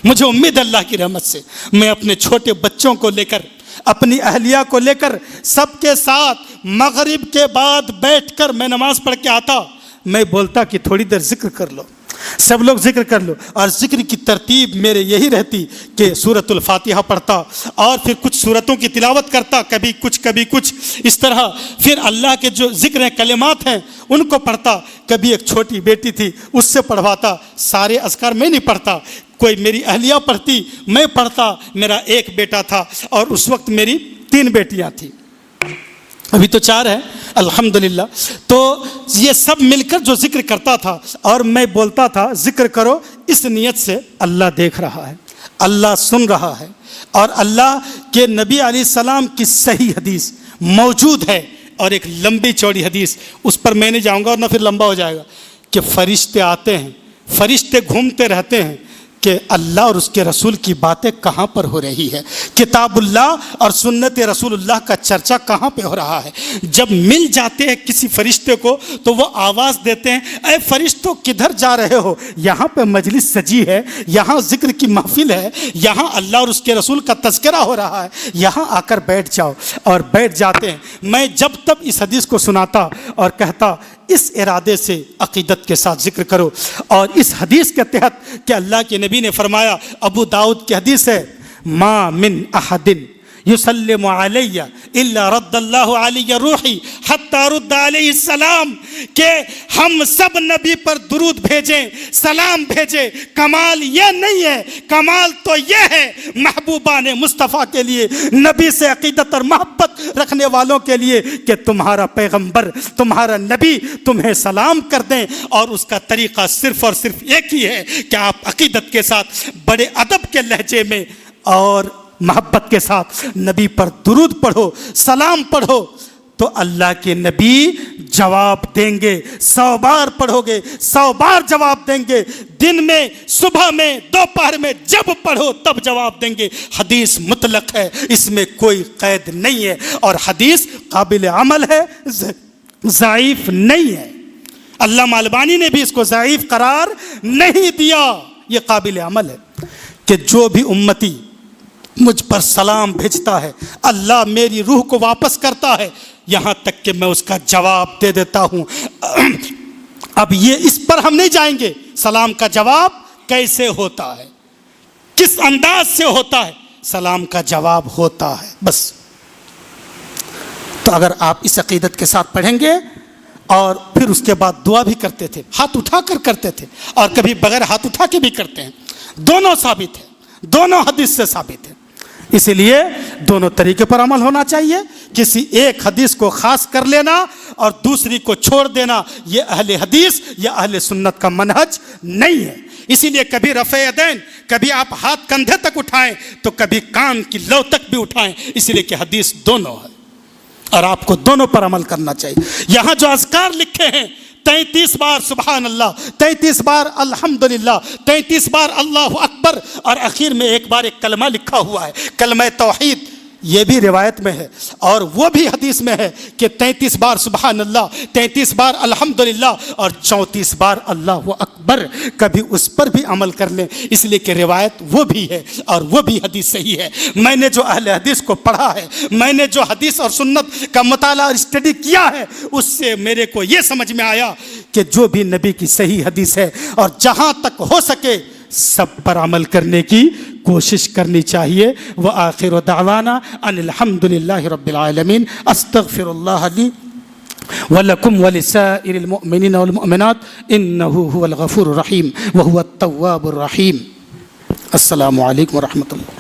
مجھے امید اللہ کی رحمت سے، میں اپنے چھوٹے بچوں کو لے کر، اپنی اہلیہ کو لے کر سب کے ساتھ مغرب کے بعد بیٹھ کر میں نماز پڑھ کے آتا، میں بولتا کہ تھوڑی دیر ذکر کر لو، سب لوگ ذکر کر لو، اور ذکر کی ترتیب میرے یہی رہتی کہ سورۃ الفاتحہ پڑھتا اور پھر کچھ سورتوں کی تلاوت کرتا، کبھی کچھ اس طرح، پھر اللہ کے جو ذکر ہیں، کلمات ہیں، ان کو پڑھتا، کبھی ایک چھوٹی بیٹی تھی اس سے پڑھواتا، سارے اذکار میں نہیں پڑھتا، کوئی میری اہلیہ پڑھتی، میں پڑھتا، میرا ایک بیٹا تھا اور اس وقت میری 3 بیٹیاں تھیں، ابھی تو 4 ہے الحمدللہ۔ تو یہ سب مل کر جو ذکر کرتا تھا، اور میں بولتا تھا ذکر کرو اس نیت سے اللہ دیکھ رہا ہے، اللہ سن رہا ہے، اور اللہ کے نبی علیہ السلام کی صحیح حدیث موجود ہے، اور ایک لمبی چوڑی حدیث، اس پر میں نہیں جاؤں گا ورنہ پھر لمبا ہو جائے گا، کہ فرشتے آتے ہیں، فرشتے گھومتے رہتے ہیں کہ اللہ اور اس کے رسول کی باتیں کہاں پر ہو رہی ہے، کتاب اللہ اور سنت رسول اللہ کا چرچا کہاں پہ ہو رہا ہے۔ جب مل جاتے ہیں کسی فرشتے کو تو وہ آواز دیتے ہیں، اے فرشتوں کدھر جا رہے ہو، یہاں پہ مجلس سجی ہے، یہاں ذکر کی محفل ہے، یہاں اللہ اور اس کے رسول کا تذکرہ ہو رہا ہے، یہاں آ کر بیٹھ جاؤ، اور بیٹھ جاتے ہیں۔ میں جب تب اس حدیث کو سناتا اور کہتا اس ارادے سے عقیدت کے ساتھ ذکر کرو، اور اس حدیث کے تحت کہ اللہ کے نبی نے فرمایا، ابو داؤد کی حدیث ہے، ما من احد یسلم علی الا رد اللہ علی روحی حتی رد علیہ السلام، کہ ہم سب نبی پر درود بھیجیں، سلام بھیجیں، کمال یہ نہیں ہے، کمال تو یہ ہے محبوبان مصطفیٰ کے لیے، نبی سے عقیدت اور محبت رکھنے والوں کے لیے، کہ تمہارا پیغمبر، تمہارا نبی تمہیں سلام کر دیں، اور اس کا طریقہ صرف اور صرف ایک ہی ہے کہ آپ عقیدت کے ساتھ بڑے ادب کے لہجے میں اور محبت کے ساتھ نبی پر درود پڑھو، سلام پڑھو، تو اللہ کے نبی جواب دیں گے۔ 100 بار پڑھو گے 100 بار جواب دیں گے، دن میں، صبح میں، دوپہر میں، جب پڑھو تب جواب دیں گے۔ حدیث مطلق ہے، اس میں کوئی قید نہیں ہے، اور حدیث قابل عمل ہے، ضعیف نہیں ہے۔ علامہ البانی نے بھی اس کو ضعیف قرار نہیں دیا، یہ قابل عمل ہے کہ جو بھی امتی مجھ پر سلام بھیجتا ہے اللہ میری روح کو واپس کرتا ہے، یہاں تک کہ میں اس کا جواب دے دیتا ہوں۔ اب یہ اس پر ہم نہیں جائیں گے، سلام کا جواب کیسے ہوتا ہے، کس انداز سے ہوتا ہے، سلام کا جواب ہوتا ہے بس۔ تو اگر آپ اس عقیدت کے ساتھ پڑھیں گے، اور پھر اس کے بعد دعا بھی کرتے تھے، ہاتھ اٹھا کر کرتے تھے، اور کبھی بغیر ہاتھ اٹھا کے بھی کرتے ہیں، دونوں ثابت ہے، دونوں حدیث سے ثابت ہے۔ اسی لیے دونوں طریقے پر عمل ہونا چاہیے، کسی ایک حدیث کو خاص کر لینا اور دوسری کو چھوڑ دینا یہ اہل حدیث یا اہل سنت کا منہج نہیں ہے۔ اسی لیے کبھی رفع یدین، کبھی آپ ہاتھ کندھے تک اٹھائیں تو کبھی کان کی لو تک بھی اٹھائیں، اسی لیے کہ حدیث دونوں ہے اور آپ کو دونوں پر عمل کرنا چاہیے۔ یہاں جو اذکار لکھے ہیں 33 بار سبحان اللہ، 33 بار الحمدللہ، 33 بار اللہ اکبر، اور اخیر میں ایک بار ایک کلمہ لکھا ہوا ہے، کلمہ توحید، یہ بھی روایت میں ہے اور وہ بھی حدیث میں ہے کہ 33 بار سبحان اللہ، 33 بار الحمدللہ اور 34 بار اللہ اکبر، کبھی اس پر بھی عمل کر لیں، اس لیے کہ روایت وہ بھی ہے اور وہ بھی حدیث صحیح ہے۔ میں نے جو اہل حدیث کو پڑھا ہے، میں نے جو حدیث اور سنت کا مطالعہ اور اسٹڈی کیا ہے، اس سے میرے کو یہ سمجھ میں آیا کہ جو بھی نبی کی صحیح حدیث ہے اور جہاں تک ہو سکے سب پر عمل کرنے کی کوشش کرنی چاہیے۔ وآخر دعوانا ان الحمدللہ رب العالمین۔ استغفر اللہ لی ولکم ولسائر المؤمنین والمؤمنات انہ هو الغفور الرحیم وهو التواب الرحیم۔ السلام علیکم ورحمۃ اللہ۔